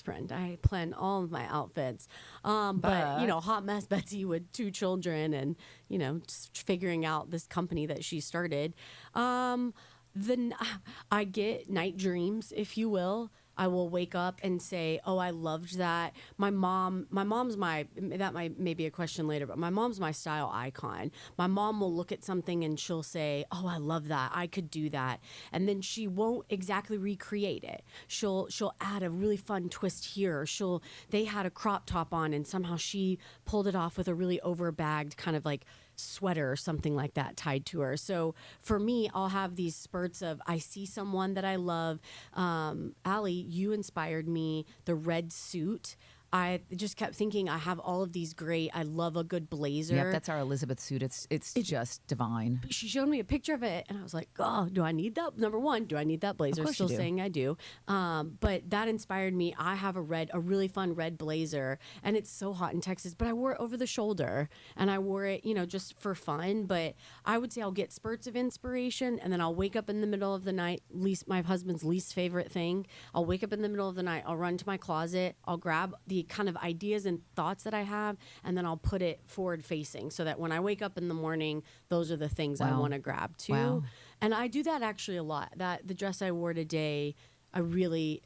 friend. I plan all of my outfits. But hot mess Betsy with 2 children and, just figuring out this company that she started. I get night dreams, if you will. I will wake up and say, oh, I loved that. My mom's that may be a question later, but my mom's my style icon. My mom will look at something and she'll say, oh, I love that. I could do that. And then she won't exactly recreate it. She'll add a really fun twist here. They had a crop top on and somehow she pulled it off with a really overbagged kind of like sweater or something like that tied to her. So for me, I'll have these spurts of, I see someone that I love. Allie, you inspired me. The red suit. I just kept thinking, I have all of these great, I love a good blazer. Yep, that's our Elizabeth suit. It's just divine. She showed me a picture of it and I was like, oh, do I need that? Number one, do I need that blazer? Of course Still you do. saying I do. But that inspired me. I have a really fun red blazer and it's so hot in Texas, but I wore it over the shoulder and I wore it, just for fun. But I would say I'll get spurts of inspiration and then I'll wake up in the middle of the night, my husband's least favorite thing. I'll wake up in the middle of the night. I'll run to my closet. I'll grab the kind of ideas and thoughts that I have, and then I'll put it forward facing so that when I wake up in the morning, those are the things I want to grab too. Wow. And I do that actually a lot. That the dress I wore today, I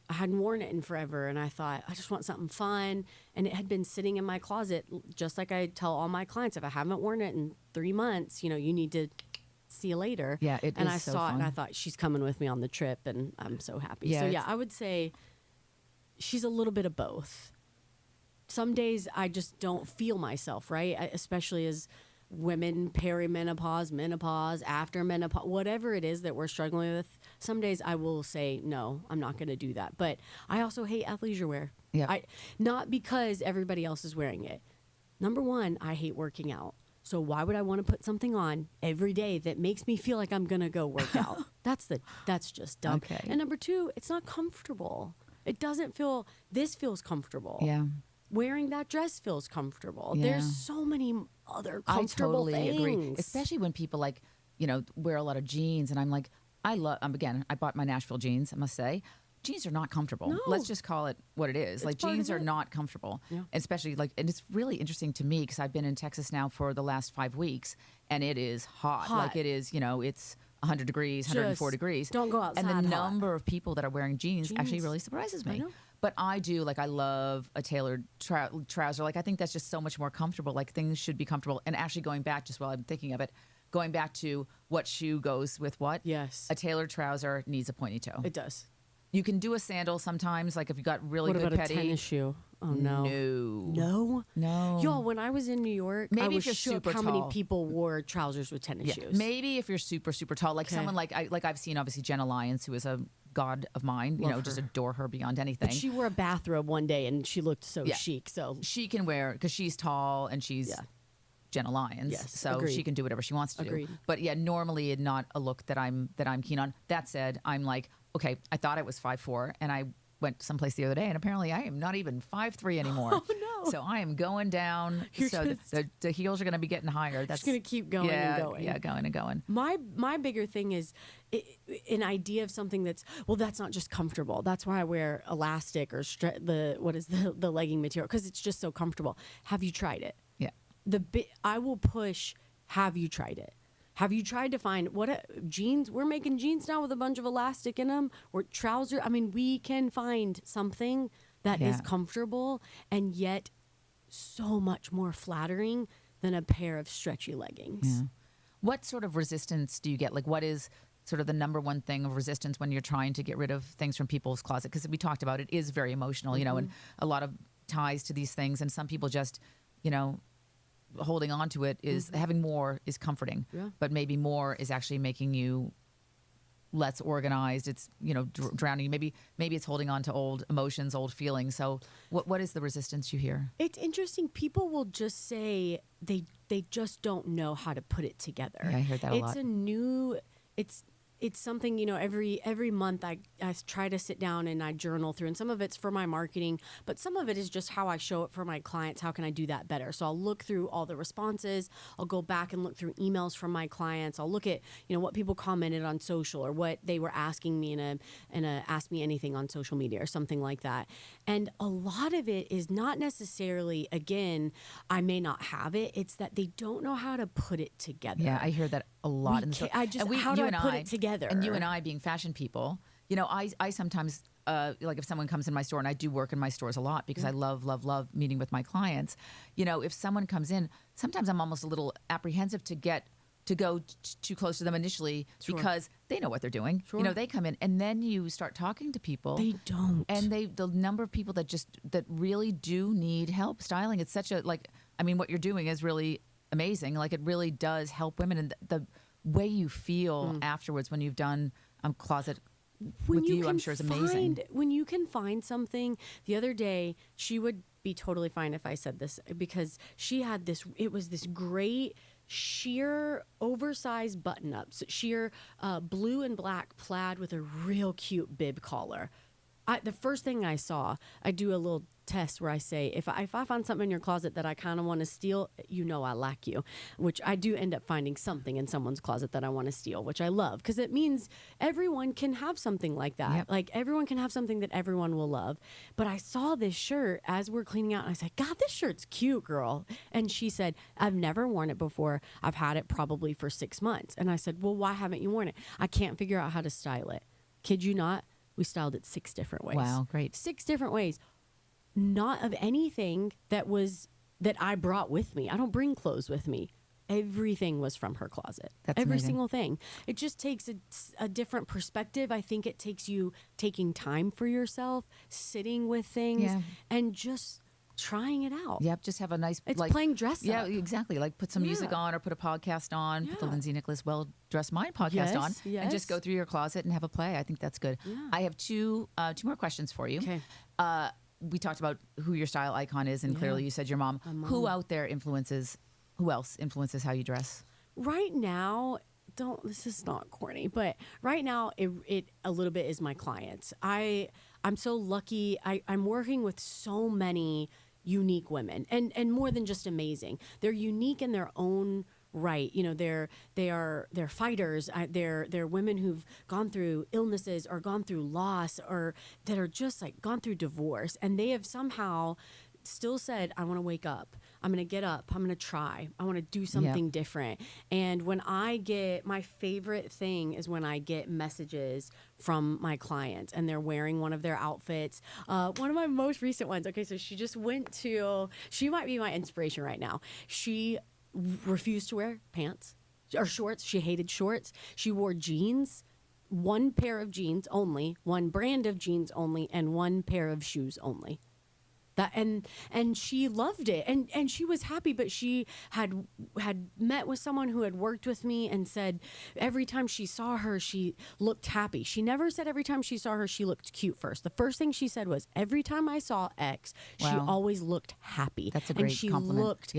hadn't worn it in forever, and I thought, I just want something fun. And it had been sitting in my closet, just like I tell all my clients, if I haven't worn it in 3 months, you need to see you later. Yeah, and I so saw fun. it and I thought, she's coming with me on the trip, and I'm so happy. Yeah, so yeah, I would say she's a little bit of both. Some days I just don't feel myself, right? Especially as women, perimenopause, menopause, after menopause, whatever it is that we're struggling with. Some days I will say, no, I'm not going to do that. But I also hate athleisure wear. Yeah. Not because everybody else is wearing it. Number one, I hate working out. So why would I want to put something on every day that makes me feel like I'm going to go work out? That's just dumb. Okay. And number two, it's not comfortable. It doesn't feel, this feels comfortable. Yeah. Wearing that dress feels comfortable. Yeah. There's so many other comfortable I totally things. agree. Especially when people wear a lot of jeans, and I'm like, I bought my Nashville jeans, I must say. Jeans are not comfortable. No. Let's just call it what it is. It's part jeans of are it. not comfortable. Yeah. Especially and it's really interesting to me because I've been in Texas now for the last 5 weeks, and it is hot. Hot. It is, it's 100 degrees, 104 degrees. don't go outside And the hot. number of people that are wearing jeans actually really surprises me. I know. But I do, I love a tailored trouser. I think that's just so much more comfortable. Things should be comfortable. And actually going back, just while I'm thinking of it, going back to what shoe goes with what. Yes. A tailored trouser needs a pointy toe. It does. You can do a sandal sometimes, if you got really What good about petty. a tennis shoe? Oh, no. No. No? Y'all, when I was in New York, I Maybe was if you're shook super how many tall. people wore trousers with tennis shoes. Maybe if you're super, super tall. Someone I've seen, obviously, Jenna Lyons, who is a god of mine. Love Just her. adore her beyond anything. But she wore a bathrobe one day and she looked so Yeah. chic. So She can wear, because she's tall and she's Yeah. Jenna Lyons. Yes, So agreed. she can do whatever she wants to Agreed. do. But yeah, normally not a look that I'm keen on. That said, I'm okay, I thought I was 5'4", and I went someplace the other day, and apparently I am not even 5'3" anymore. Oh, no. So I am going down. You're so just- the heels are going to be getting higher. That's just going to keep going yeah, and going. Yeah, going and going. My bigger thing is an idea of something that's not just comfortable. That's why I wear elastic or the legging material, because it's just so comfortable. Have you tried it? Yeah. I will push. Have you tried it? Have you tried to find jeans? We're making jeans now with a bunch of elastic in them, or trousers. I mean, we can find something that is Yeah. comfortable and yet so much more flattering than a pair of stretchy leggings. Yeah. What sort of resistance do you get? What is sort of the number one thing of resistance when you're trying to get rid of things from people's closet? Because we talked about it is very emotional, and a lot of ties to these things. And some people just, holding on to it is having more is comforting, Yeah. but maybe more is actually making you less organized. It's, drowning you. Maybe it's holding on to old emotions, old feelings. So what is the resistance you hear? It's interesting. People will just say they just don't know how to put it together. Yeah, I heard that a lot. it's something, every month I try to sit down and I journal through, and some of it's for my marketing, but some of it is just how I show it for my clients. How can I do that better? So I'll look through all the responses. I'll go back and look through emails from my clients. I'll look at, what people commented on social or what they were asking me in a Ask Me Anything on social media or something like that. And a lot of it is not necessarily, again, I may not have it. It's that they don't know how to put it together. Yeah, I hear that a lot. How do I put it together? And you and I being fashion people, I sometimes, like if someone comes in my store, and I do work in my stores a lot because I love meeting with my clients. If someone comes in, sometimes I'm almost a little apprehensive to go too close to them initially because they know what they're doing. Sure. They come in and then you start talking to people. They don't. And the number of people that really do need help styling. It's such what you're doing is really amazing. Like it really does help women, and the way you feel afterwards when you've done closet with you, I'm sure is amazing. When you can find something, the other day, she would be totally fine if I said this because she had it was this great sheer oversized button-ups, sheer blue and black plaid with a real cute bib collar. The first thing I saw, I do a little test where I say, if I find something in your closet that I kind of want to steal, I like you, which I do end up finding something in someone's closet that I want to steal, which I love because it means everyone can have something like that. Yep. Like everyone can have something that everyone will love. But I saw this shirt as we're cleaning out and I said, God, this shirt's cute, girl. And she said, I've never worn it before. I've had it probably for 6 months. And I said, well, why haven't you worn it? I can't figure out how to style it. Kid you not? We styled it 6 different ways. Wow, great. 6 different ways. Not of anything that I brought with me. I don't bring clothes with me. Everything was from her closet. That's every amazing. Single thing. It just takes a different perspective. I think it takes you taking time for yourself, sitting with things, and just trying it out. Yep, just have a nice... It's playing dress up. Yeah, exactly. Like put some music on or put a podcast on, put the Lindsay Nicholas Well Dressed Mind podcast on, and just go through your closet and have a play. I think that's good. Yeah. I have two more questions for you. Okay. We talked about who your style icon is, and clearly you said your mom. Who else influences how you dress? Right now... this is not corny, but right now it a little bit is my clients. I'm so lucky. I'm working with so many unique women and more than just amazing. They're unique in their own right. They're fighters. They're women who've gone through illnesses or gone through loss or that are just like gone through divorce, and they have somehow still said, I want to wake up. I'm going to get up. I'm going to try. I want to do something different. And when my favorite thing is when I get messages from my clients and they're wearing one of their outfits. One of my most recent ones. Okay. So she might be my inspiration right now. She refused to wear pants or shorts. She hated shorts. She wore jeans, one pair of jeans only, one brand of jeans only, and one pair of shoes only. And she loved it and she was happy, but she had met with someone who had worked with me and said every time she saw her she looked happy. She never said every time she saw her she looked cute first. The first thing she said was every time I saw X, she always looked happy. That's a great compliment.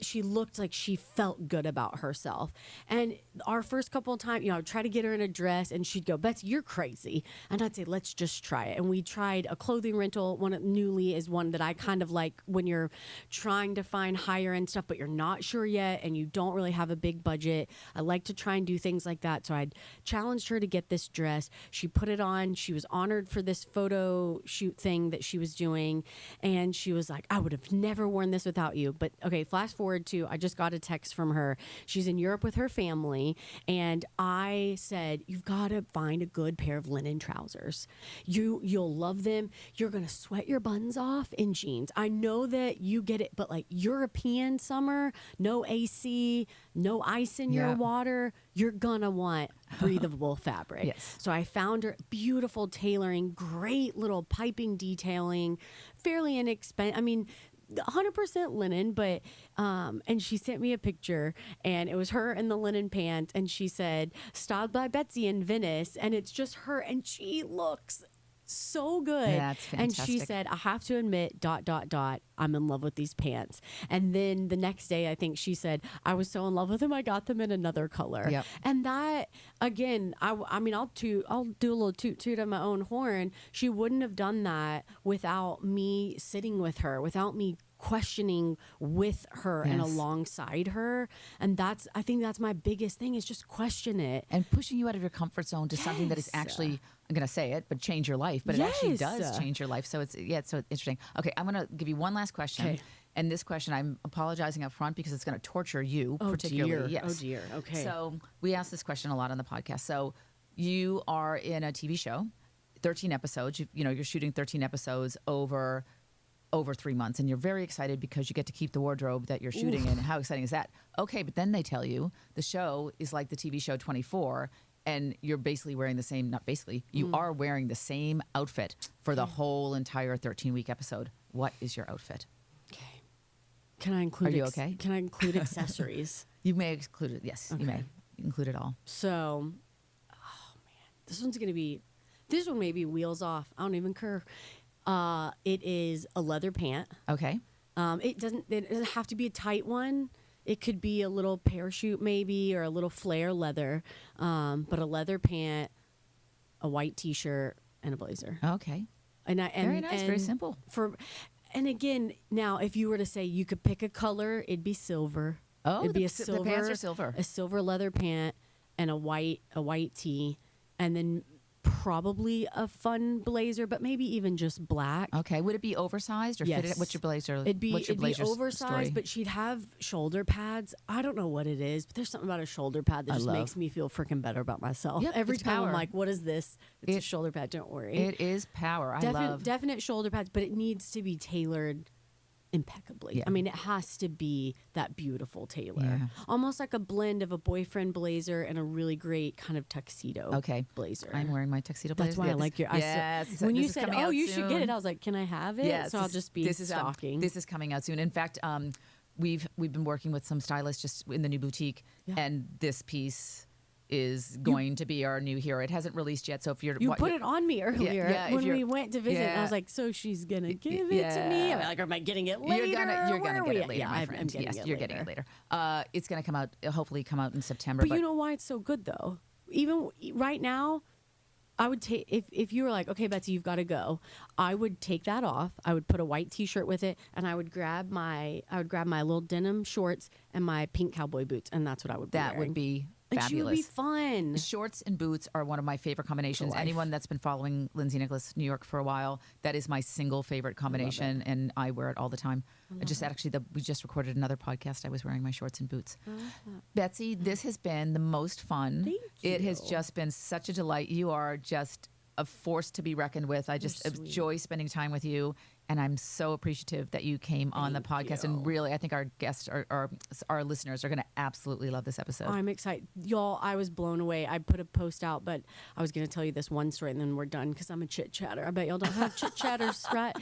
She looked like she felt good about herself. And our first couple of times, I'd try to get her in a dress and she'd go, Betsy, you're crazy. And I'd say, let's just try it. And we tried a clothing rental. One newly is one that I kind of like when you're trying to find higher end stuff, but you're not sure yet and you don't really have a big budget. I like to try and do things like that. So I'd challenged her to get this dress. She put it on. She was honored for this photo shoot thing that she was doing. And she was like, I would have never worn this without you. But okay, flash forward to, I just got a text from her. She's in Europe with her family. And I said, you've got to find a good pair of linen trousers. You'll love them. You're going to sweat your buns off in jeans. I know that you get it, but like European summer, no AC, no ice in your water, you're going to want breathable fabric. Yes. So I found her beautiful tailoring, great little piping detailing, fairly inexpensive. I mean, 100% linen, but and she sent me a picture and it was her in the linen pants and she said, styled by Betsy in Venice, and it's just her and she looks so good. That's And she fantastic. said, I have to admit, ... I'm in love with these pants. And then the next day, I think she said, I was so in love with them, I got them in another color. Yep. And that, again, I mean, I'll do a little toot on my own horn. She wouldn't have done that without me sitting with her, without me questioning with her and Yes. alongside her. And I think that's my biggest thing, is just question it. And pushing you out of your comfort zone to something that is Yes. actually, I'm going to say it, but change your life. But it actually does Yes. change your life. So it's so interesting. Okay, I'm going to give you one last question. Okay. And this question, I'm apologizing up front because it's going to torture you Oh, particularly. dear. Yes. Oh, dear. Okay. So we ask this question a lot on the podcast. So you are in a TV show, 13 episodes. You're shooting 13 episodes over 3 months, and you're very excited because you get to keep the wardrobe that you're shooting in. How exciting is that? Okay, but then they tell you the show is like the TV show 24, and you're basically wearing the same, not basically, you are wearing the same outfit for the whole entire 13-week episode. What is your outfit? Okay. Can I include? Are you okay? Can I include accessories? You may include it. Yes, you may Okay. include it all. So, oh man, this one may be wheels off. I don't even care. It is a leather pant. Okay. It doesn't have to be a tight one. It could be a little parachute maybe, or a little flare leather. But a leather pant, a white t-shirt, and a blazer. Okay. Very nice, very simple. And again, now if you were to say you could pick a color, it'd be silver. Oh, it'd be the pants are silver. a silver leather pant, and a white tee, and then probably a fun blazer, but maybe even just black. Okay. Would it be oversized or fitted? Yes. What's your blazer? It'd be blazer's oversized, story? but she'd have shoulder pads. I don't know what it is, but there's something about a shoulder pad that I just love. makes me feel freaking better about myself. Yep, Every it's time power. I'm like, what is this? It's a shoulder pad, don't worry. It is power. I love. Definite shoulder pads, but it needs to be tailored impeccably. Yeah. I mean, it has to be that beautiful tailor. Yeah. Almost like a blend of a boyfriend blazer and a really great kind of tuxedo Okay. blazer. I'm wearing my tuxedo blazer. That's why I like your. Yes. When this you is said, coming "Oh, out you should get soon. it," I was like, "Can I have it?" Yes. So I'll just be stalking. This is coming out soon. In fact, we've been working with some stylists just in the new boutique, Yeah. and this piece is going to be our new hero. It hasn't released yet, so if you're You put it on me earlier yeah, if when you're- we went to visit. And I yeah. was like, "So she's gonna give it to me?" yeah. I'm like, "Am I getting it later? You're Where gonna are get we it at?" later, Yeah, my I'm friend. getting Yes, it you're later. getting it later. It's gonna come out. Hopefully, come out in September. But you know why it's so good though? Even right now, I would take if you were like, "Okay, Betsy, you've got to go." I would take that off. I would put a white T-shirt with it, and I would grab my little denim shorts and my pink cowboy boots, and that's what I would be that wearing. would be And she would fabulous. be fun. Shorts and boots are one of my favorite combinations. life. Anyone that's been following Lindsay Nicholas New York for a while, that is my single favorite combination, and I wear it all the time. We just recorded another podcast. I was wearing my shorts and boots. Betsy, this has been the most fun. Thank It has you. just been such a delight. You are just a force to be reckoned with. I just You're sweet. enjoy spending time with you. And I'm so appreciative that you came on the Thank podcast. you. And really, I think our guests, our listeners, are going to absolutely love this episode. I'm excited. Y'all, I was blown away. I put a post out, but I was going to tell you this one story and then we're done because I'm a chit chatter. I bet y'all don't have chit chatters, right?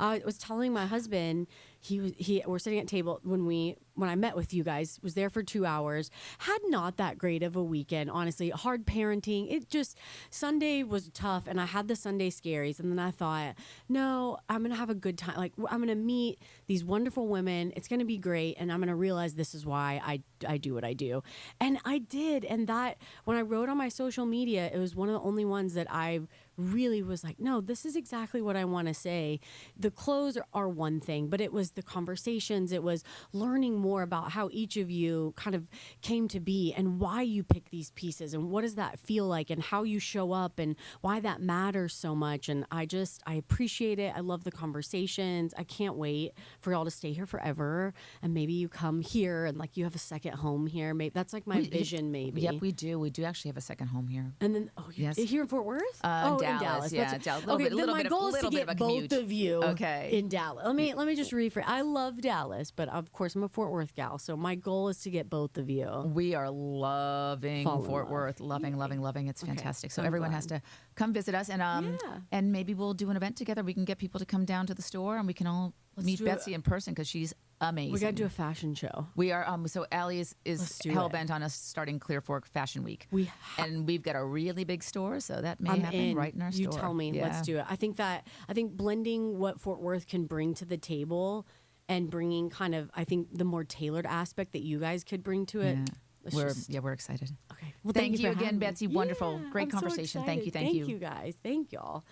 I was telling my husband, we're sitting at table when I met with you guys, was there for 2 hours, had not that great of a weekend, honestly. Hard parenting. Sunday was tough and I had the Sunday scaries. And then I thought, no, I'm going to have a good time. Like, I'm going to meet these wonderful women. It's going to be great. And I'm going to realize this is why I do what I do. And I did. And that, when I wrote on my social media, it was one of the only ones that I really was like, no, this is exactly what I want to say. The clothes are one thing, but it was the conversations. It was learning more about how each of you kind of came to be and why you pick these pieces and what does that feel like and how you show up and why that matters so much. And I appreciate it. I love the conversations. I can't wait for y'all to stay here forever. And maybe you come here and like you have a second home here. Maybe that's like my vision, maybe. Yep, we do. We do actually have a second home here. And then, Yes. here in Fort Worth? In Dallas, yeah, That's- Dallas. Okay, then Little my bit goal is to of a get commute. both of you Okay. in Dallas. Let me just rephrase. I love Dallas, but of course I'm a Fort Worth gal, so my goal is to get both of you. We are loving Fall in Fort love. Worth, loving. It's fantastic. So I'm everyone glad. has to come visit us, and Yeah. and maybe we'll do an event together. We can get people to come down to the store, and we can all meet do Betsy in person because she's Amazing. We got to do a fashion show. We are. So Allie is Let's do hell it. bent on us starting Clear Fork Fashion Week. And we've got a really big store, so that may I'm happen in. right in our You store. tell me. Yeah. Let's do it. I think blending what Fort Worth can bring to the table and bringing kind of, I think, the more tailored aspect that you guys could bring to it. Yeah. We're excited. Okay. Well, Thank you for again, having me. Betsy. Wonderful. Yeah, Great I'm so conversation. Thank you. excited. Thank you guys. Thank y'all.